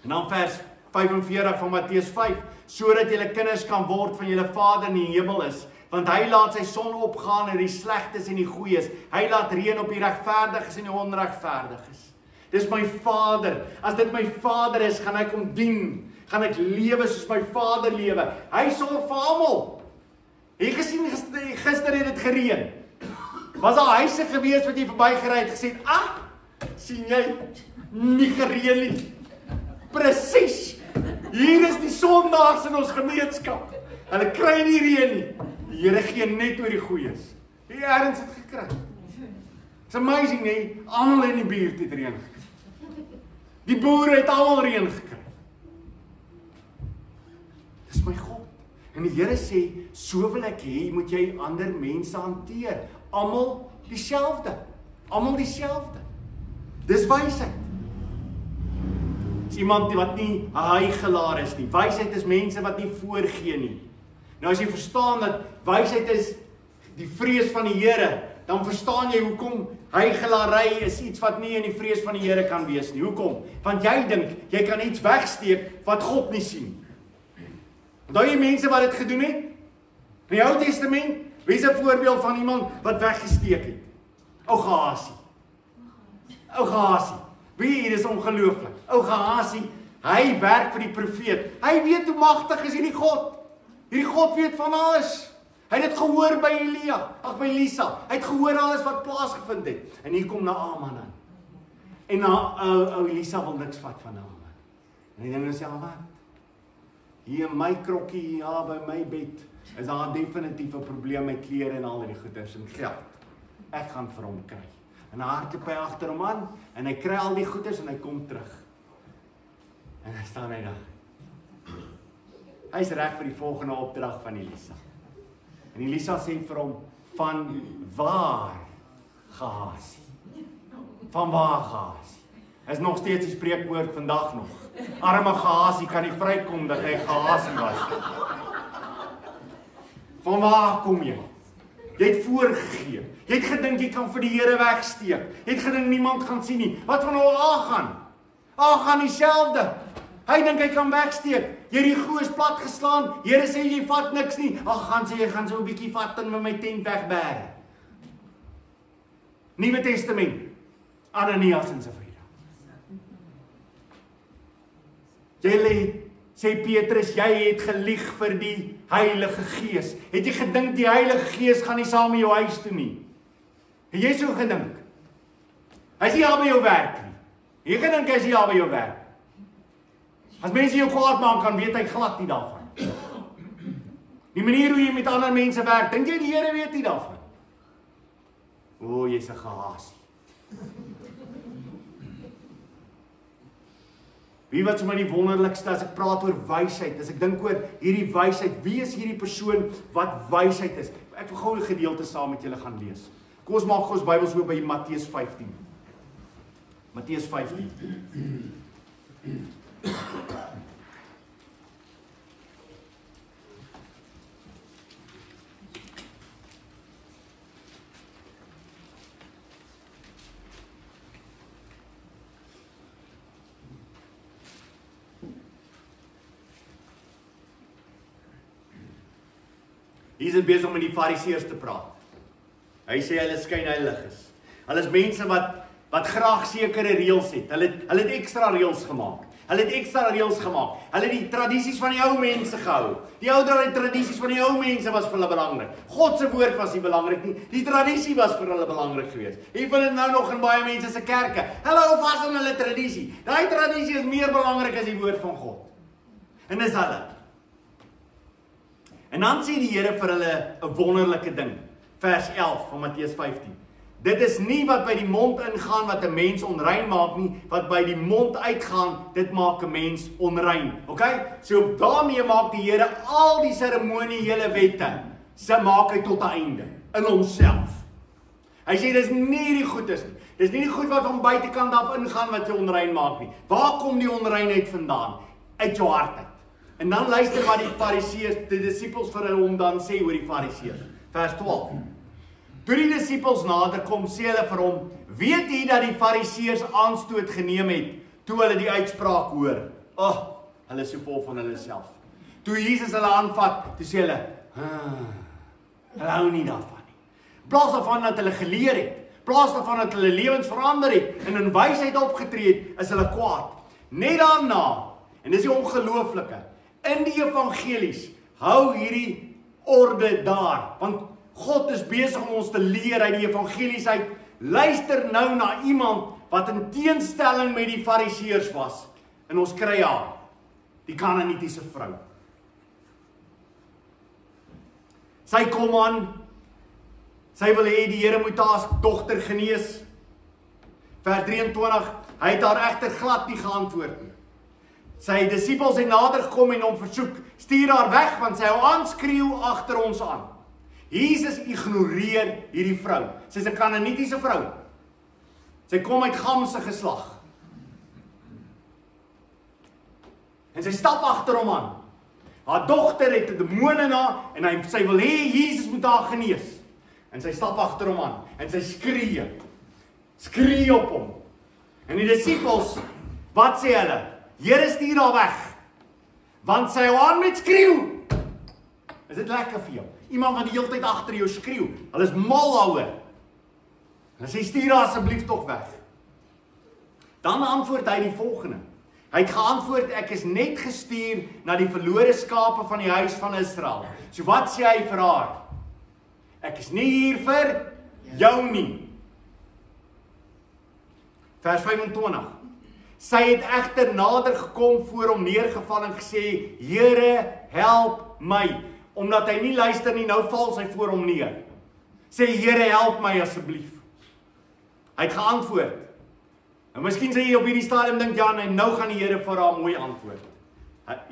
En dan vers 45 van Matteus 5, sodat julle kinders kan word van julle Vader in die hemel is, Want hy laat sy son opgaan oor die slegtes en die goeies. Hy laat reën op die regverdiges en die onregverdiges. Dis my Vader. As dit my Vader is, gaan ek hom dien. Gaan ek lewe soos my Vader lewe. Hy sorg vir almal. Jy gesien gister het dit gereën. Was daar huise gewees wat jy verbygery het gesê, sien jy, nie gereën nie. Presies. Hier is die sondaars in ons gemeenskap. Hulle kry nie reën nie. Die Here gee net oor die goeies. Die erns het gekry. It's amazing, nee, almal in die buurt het reën gekry. Die boere het almal reën gekry. Dis my God. En die Here sê, so wil ek hê, moet jy ander mense hanteer. Almal dieselfde. Almal dieselfde. Dis wysheid. Is iemand wat nie 'n hygelaar is nie. Wysheid is mense wat nie voorgee nie. Nou as jy verstaan dat wysheid is die vrees van die Here, dan verstaan jy hoekom hygelary is iets wat nie in die vrees van die Here kan wees nie. Hoekom? Want jy dink jy kan iets wegsteek wat God nie sien. Onthou jy mense wat dit gedoen het? In die Ou Testament, wie is 'n voorbeeld van iemand wat weggesteek het? Ou Gehasie. Ou Gehasie. Wie hier is ongelooflik. Ou Gehasie, hy werk vir die profeet. Hy weet hoe magtig is hierdie God. Hierdie God weet van alles. Hy het dit gehoor by by Elisa. Hy het gehoor alles wat plaasgevind het. En hier kom Naaman aan. En ou Elisa wil niks vat van Naaman. En hy dink nou self, wat? Hier in my krokkie, ja, by my bed, is daar definitief 'n probleem met klere en al die goeders en geld. Ek gaan vir hom kry. En hy hardloop hy agter hom aan, en hy kry al die goeders en hy kom terug. En hy staan hy daar. Hy is reg vir die volgende opdrag van Elisa. En Elisa sê vir hom, van waar Gehasie? Van waar Gehasie? Is nog steeds die spreekwoord vandag nog. Arme Gehasie kan nie vrykom dat hy Gehasie was. Van waar kom jy? Jy het voorgegee. Jy het gedink jy kan vir die Here wegsteek. Jy het gedink niemand gaan sien nie. Wat van nou Agan? Agan dieselfde. Hy dink hy kan wegsteek. Jy het die goeie plat geslaan. Here sê jy vat niks nie. Agan sê jy gaan so 'n bietjie vat en met my tent wegbêre. Nuwe Testament. Ananias en Safira. Jy sê Petrus, jy het gelieg vir die Heilige Gees. Het jy gedink die Heilige Gees gaan nie saam met jou huis toe nie? Het jy so gedink? Hy is nie al by jou werk nie. Jy gedink hy is nie al by jou werk. As mense jou kwaad maak, kan weet hy glad nie daarvan. Die manier hoe jy met ander mense werk, dink jy die Here weet nie daarvan? O, jy's 'n Gehasie. Wie wat vir my die wonderlikste as ek praat oor wysheid, as ek dink oor hierdie wysheid, wie is hierdie persoon wat wysheid is? Ek wil gou 'n gedeelte saam met julle gaan lees. Kom ons maak ons Bybels oop by Matteus 15. Matteus 15. Hier is dit besig om met die Fariseërs te praat. Hy sê hulle skyn heilig is. Hulle is mense wat graag sekere reëls het. Hulle het ekstra reëls gemaak. Hulle het die tradisies van die ou mense gehou. Die ou tradisies van die ou mense was vir hulle belangrik. God se woord was nie belangrik nie. Die tradisie was vir hulle belangrik geweest. Jy vind dit nou nog in baie mense se kerke. Hulle hou vas aan hulle tradisie. Daai tradisie is meer belangrik as die woord van God. En dis hulle. En dan sê die Here vir hulle 'n wonderlike ding. Vers 11 van Matteus 15. Dit is nie wat by die mond ingaan wat 'n mens onrein maak nie, wat by die mond uitgaan, dit maak 'n mens onrein. Okay? So daarmee maak die Here al die seremoniële wette, se maak hy tot 'n einde in homself. Hy sê dis nie die goedes nie. Dis nie die goed wat van buitekant af ingaan wat jou onrein maak nie. Waar kom die onreinheid vandaan? Uit jou hart uit. En dan luister wat die Fariseërs, die disippels vir hom dan sê oor die Fariseërs. Vers 12. Toe die disippels nader kom, sê hulle vir hom, weet jy dat die Fariseërs aanstoot geneem het, toe hulle die uitspraak hoor? Hulle is so vol van hulle self. Toe Jesus hulle aanvat, toe sê hulle, Hulle hou nie daarvan nie. In plaas daarvan dat hulle geleer het, in plaas daarvan dat hulle lewens verander het en in wysheid opgetree het, is hulle kwaad. Net daarna, en dis die ongelooflike, in die evangelies hou hierdie orde daar, want God is besig om ons te leer uit die evangelies uit. Luister nou na iemand wat in teenstelling met die fariseërs was, en ons kry haar, die Kanaanitiese vrou. Sy kom aan, sy wil hê die Here moet haar dogter genees. Vers 23, hy het haar egter glad nie geantwoord nie. Sy disippels het nader gekom en hom versoek, stuur haar weg, want sy hou aanskreeu agter ons aan. Jesus ignoreer hierdie vrou. Sy is 'n Kanaanitiese vrou. Sy kom uit Gamse geslag. En sy stap agter hom aan. Haar dogter het 'n demoon in haar en sy wil hê Jesus moet haar genees. En sy stap agter hom aan en sy skree op hom. En die disippels, wat sê hulle? Here, stuur haar weg, want sy hou aan met skreeu. Is dit lekker vir jou? Iemand wat die hele tyd agter jou skreeu. Hulle is mal daaroor. En sy stuur haar asseblief tog weg. Dan antwoord hy die volgende. Hy het geantwoord, ek is net gestuur na die verlore skape van die huis van Israel. So wat sê hy vir haar? Ek is nie hier vir jou nie. Vers 25. Sy het egter nader gekom voor hom neergeval en gesê, Here, help my. Omdat hy nie luister nie, nou val sy voor hom neer. Sê, Here, help my asseblief. Hy het geantwoord. En miskien sê jy op hierdie stadium dink, ja, nee, nou gaan die Here vir haar mooi antwoord.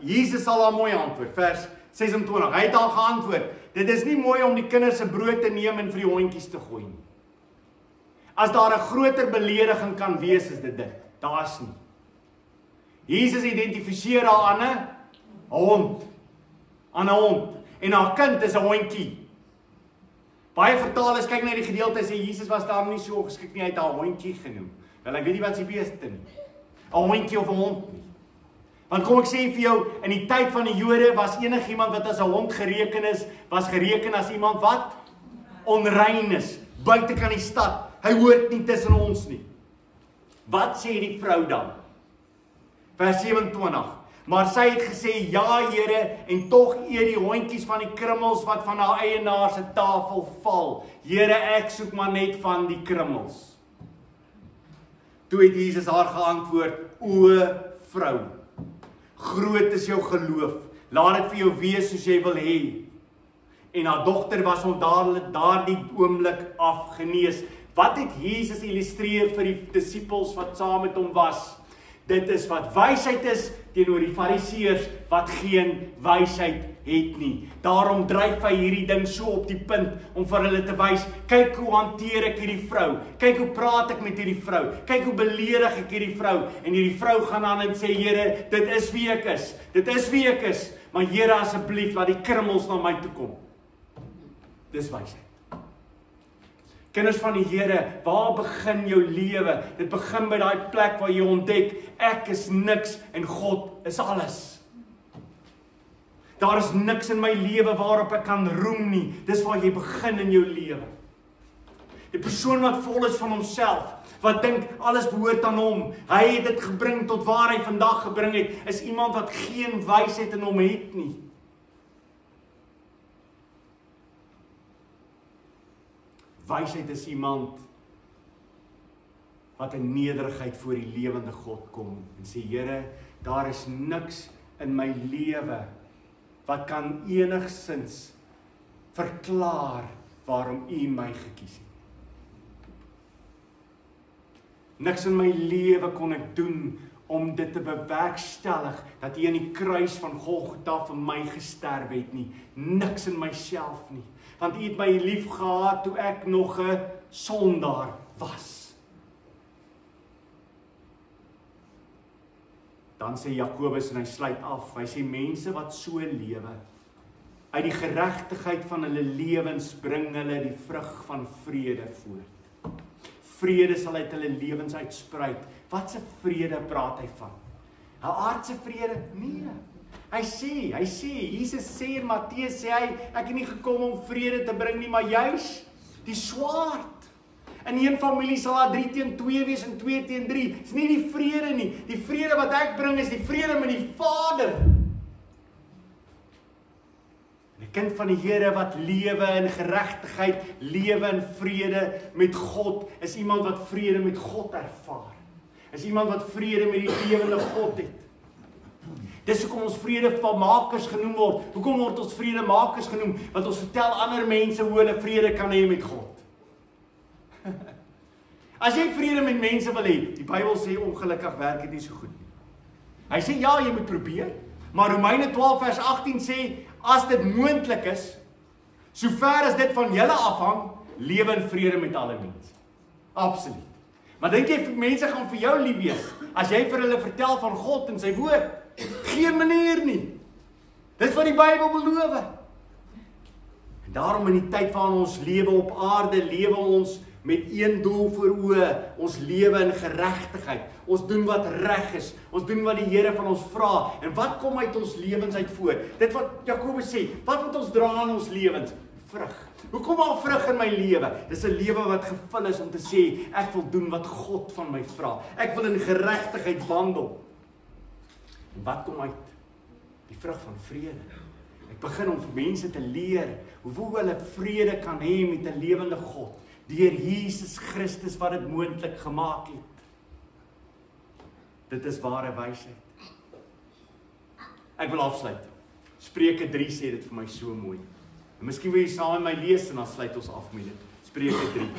Jesus sal haar mooi antwoord. Vers 26. Hy het al geantwoord. Dit is nie mooi om die kinders se brood te neem en vir die hondjies te gooi nie. As daar 'n groter belediging kan wees, is dit. Daar's nie. Jesus identifiseer haar aan 'n hond. Aan 'n hond. En haar kind is 'n hondjie. Baie vertalers kyk na die gedeelte en sê Jesus was daar nie so geskik nie, hy het haar hondjie genoem. Wel, ek weet nie wat sy beeste nie. 'n Hondjie of 'n hond nie. Want kom ek sê vir jou, in die tyd van die Jode was enigiemand wat as 'n hond gereken is, was gereken as iemand wat onrein is, buite kan die stad. Hy hoort nie tussen ons nie. Wat sê die vrou dan? Vers 27. Maar sy het gesê, ja Here, en tog eet die hondjies van die krummels wat van haar eienaar se tafel val. Here, ek soek maar net van die krummels. Toe het Jesus haar geantwoord, o vrou, groot is jou geloof, laat dit vir jou wees soos jy wil hê. En haar dogter was ondadelik daardie oomblik afgenees. Wat het Jesus illustreer vir die disippels wat saam met hom was? Dit is wat wysheid is teenoor die fariseërs wat geen wysheid het nie. Daarom dryf hy hierdie ding so op die punt om vir hulle te wys, kyk hoe hanteer ek hierdie vrou, kyk hoe praat ek met hierdie vrou, kyk hoe beledig ek hierdie vrou, en hierdie vrou gaan aan en sê, Here, dit is wie ek is, maar Here, asseblief, laat die krummels na my toe kom. Dis wysheid. Kinders van die Here, waar begin jou lewe? Dit begin by daai plek waar jy ontdek, ek is niks en God is alles. Daar is niks in my lewe waarop ek kan roem nie. Dis waar jy begin in jou lewe. Die persoon wat vol is van homself, wat dink alles behoort aan hom, hy het dit gebring tot waar hy vandag gebring het, is iemand wat geen wysheid in hom het nie. Wysheid is iemand wat in nederigheid voor die lewende God kom en sê, Here, daar is niks in my lewe wat kan enigsins verklaar waarom U my gekies het. Niks in my lewe kon ek doen om dit te bewerkstellig, dat U aan die kruis van Golgotha vir my gesterf het nie. Niks in myself nie. Want U het my lief gehad toe ek nog 'n sondaar was. Dan sê Jakobus en hy sluit af, hy sê mense wat so lewe, uit die geregtigheid van hulle lewens bring hulle die vrug van vrede voort. Vrede sal uit hulle lewens uitspruit. Wat se vrede praat hy van? 'n aardse vrede? Nee. Hy sê, Jesus sê in Matteus sê hy, ek het nie gekom om vrede te bring nie, maar juis die swaard. In een familie sal daar 3 teen 2 wees en 2 teen 3. Dis nie die vrede nie. Die vrede wat ek bring is die vrede met die Vader. 'n kind van die Here wat lewe in geregtigheid, lewe in vrede met God, is iemand wat vrede met God ervaar. Is iemand wat vrede met die lewende God het. Dis hoekom ons vredemakers genoem word. Hoekom word ons vredemakers genoem? Want ons vertel ander mense hoe hulle vrede kan hê met God. As jy vrede met mense wil hê, die Bybel sê ongelukkig werk dit nie so goed nie. Hy sê ja, jy moet probeer, maar Romeine 12 vers 18 sê, as dit moontlik is, sover as dit van julle afhang, lewe in vrede met alle mense. Absoluut. Maar dink jy mense gaan vir jou lief wees, as jy vir hulle vertel van God en sy woord? Geen manier nie. Dis wat die Bybel beloof. En daarom in die tyd van ons lewe op aarde, lewe ons met een doel voor oë, ons lewe in geregtigheid. Ons doen wat reg is. Ons doen wat die Here van ons vra. En wat kom uit ons lewens uit voort? Dit wat Jakobus sê, wat moet ons dra in ons lewens? Vrug. Hoekom al vrug in my lewe? Dis 'n lewe wat gevul is om te sê, ek wil doen wat God van my vra. Ek wil in geregtigheid wandel. En wat kom uit? Die vrug van vrede. Ek begin om vir mense te leer hoe hulle vrede kan hê met 'n lewende God. Deur Jesus Christus wat dit moontlik gemaak het. Dit is ware wysheid. Ek wil afsluit. Spreuke 3 sê dit vir my so mooi. En miskien wil jy saam met my lees en dan sluit ons af met dit. Spreuke 3.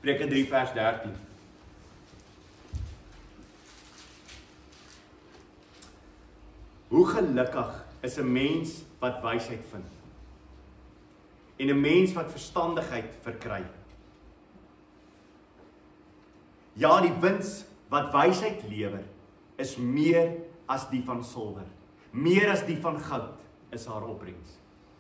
Spreuke 3 vers 13. Hoe gelukkig is 'n mens wat wysheid vind en 'n mens wat verstandigheid verkry. Ja, die wins wat wysheid lewer is meer as die van silwer, meer as die van goud is haar opbrengs.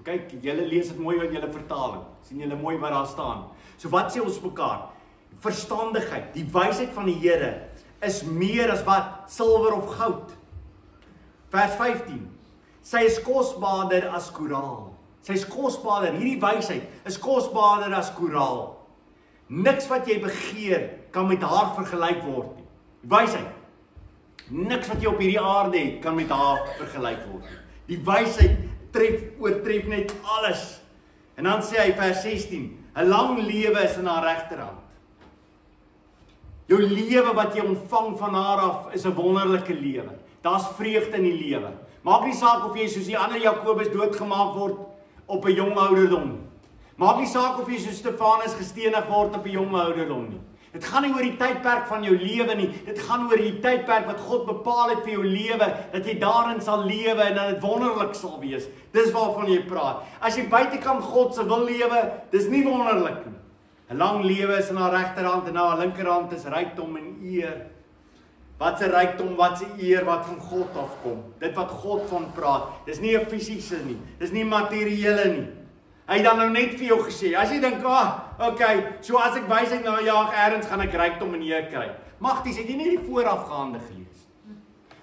Kyk, julle lees dit mooi wat julle vertaling. Sien julle mooi wat daar staan. So wat sê ons mekaar? Verstandigheid, die wysheid van die Here is meer as wat? Silwer of goud. Vers 15. Sy is kosbaarder as koraal. Sy is kosbaarder, hierdie wysheid is kosbaarder as koraal. Niks wat jy begeer kan met haar vergelyk word nie. Wysheid. Niks wat jy op hierdie aarde het kan met haar vergelyk word nie. Die wysheid oortref net alles. En dan sê hy vers 16, 'n lang lewe is in haar regterhand. Jou lewe wat jy ontvang van haar af is 'n wonderlike lewe. Daar's vreugde in die lewe. Maak nie saak of jy soos die ander Jakobus doodgemaak word op 'n jong ouderdom nie. Maak nie saak of jy soos Stefanus gestenig word op 'n jong ouderdom nie. Dit gaan nie oor die tydperk van jou lewe nie. Dit gaan oor die tydperk wat God bepaal het vir jou lewe, dat jy daarin sal lewe en dat dit wonderlik sal wees. Dis waarvan jy praat. As jy buitekant God se wil lewe, dis nie wonderlik nie. 'n Lang lewe is in haar regterhand en haar linkerhand is rykdom en eer. Wat 'n rykdom, wat 'n eer wat van God afkom. Dit wat God van praat. Dis nie 'n fisiese nie. Dis nie materiële nie. Hy het dan nou net vir jou gesê, as jy dink, okay, so as ek wysheid na jaag eers gaan ek rykdom en eer kry. Magties, het jy nie die voorafgaande gelees?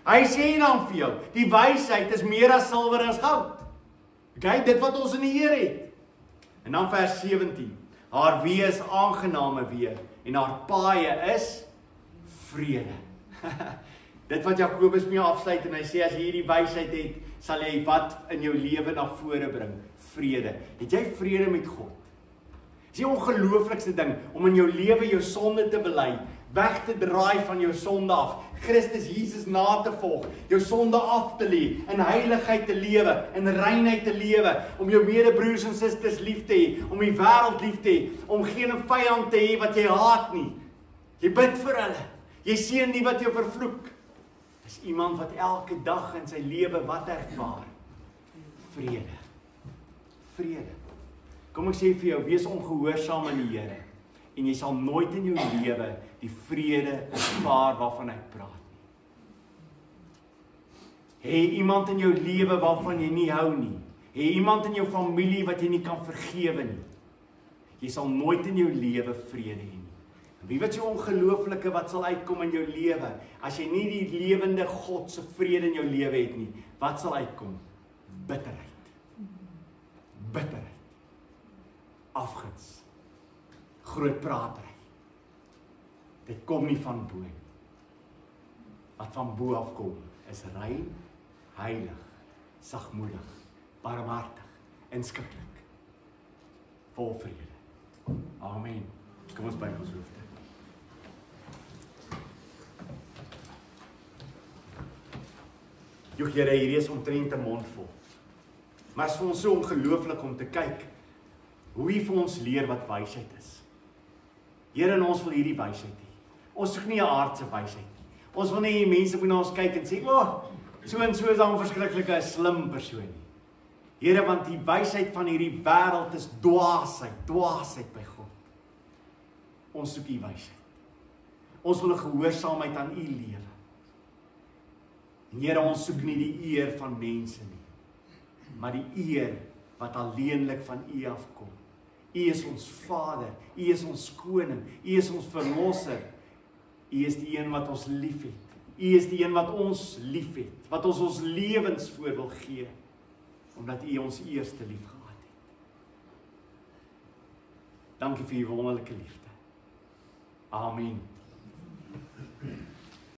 Hy sê dan vir jou, die wysheid is meer as silwer en goud. Okay, dit wat ons in die Here het. En dan vers 17. Haar weë is aangename weë en haar paaie is vrede. Dit wat Jakobus mee afsluit en hy sê as jy hierdie wysheid het, sal jy wat in jou lewe na vore bring? Vrede. Het jy vrede met God? Dis die ongelooflikste ding om in jou lewe jou sonde te bely, weg te draai van jou sonde af, Christus Jesus na te volg, jou sonde af te lê, in heiligheid te lewe, in reinheid te lewe, om jou medebroers en susters lief te hê, om die wêreld lief te hê, om geen vyand te hê wat jy haat nie. Jy bid vir hulle. Jy seën die wat jou vervloek. Dis iemand wat elke dag in sy lewe wat ervaar? vrede. Vrede. Kom ek sê vir jou, wees ongehoorsaam aan die Here en jy sal nooit in jou lewe die vrede ervaar waarvan ek praat nie. Hê iemand in jou lewe waarvan jy nie hou nie. Hê iemand in jou familie wat jy nie kan vergewe nie. Jy sal nooit in jou lewe vrede hê nie. En wie weet jy ongelooflike wat sal uitkom in jou lewe as jy nie die lewende God se vrede in jou lewe het nie. Wat sal uitkom? Bitterheid. Bitterheid. Afguns. Groot pratery. Dit kom nie van bo nie. Wat van bo af kom is rein, heilig, sagmoedig, barmhartig, inskikkelik, vol vrede. Amen. Kom ons buig ons hoofde. Jo Here, hierdie is omtrent 'n mond vol. Maar is vir ons so ongelooflik om te kyk hoe hy vir ons leer wat wysheid is. Here, en ons wil hierdie wysheid hê. Ons soek nie 'n aardse wysheid nie. Ons wil nie mense moet na ons kyk en sê, "O, so en so is dan 'n verskriklike slim persoon nie." Here, want die wysheid van hierdie wêreld is dwaasheid by God. Ons soek u wysheid. Ons wil 'n gehoorsaamheid aan u lewe. En Here, ons soek nie die eer van mense nie, maar die eer wat alleenlik van u afkom. U is ons Vader, u is ons koning, u is ons verlosser. U is die een wat ons liefhet. U is die een wat ons liefhet, wat ons lewens voor wil gee, omdat u ons eerste lief gehad het. Dankie vir u wonderlike liefde. Amen.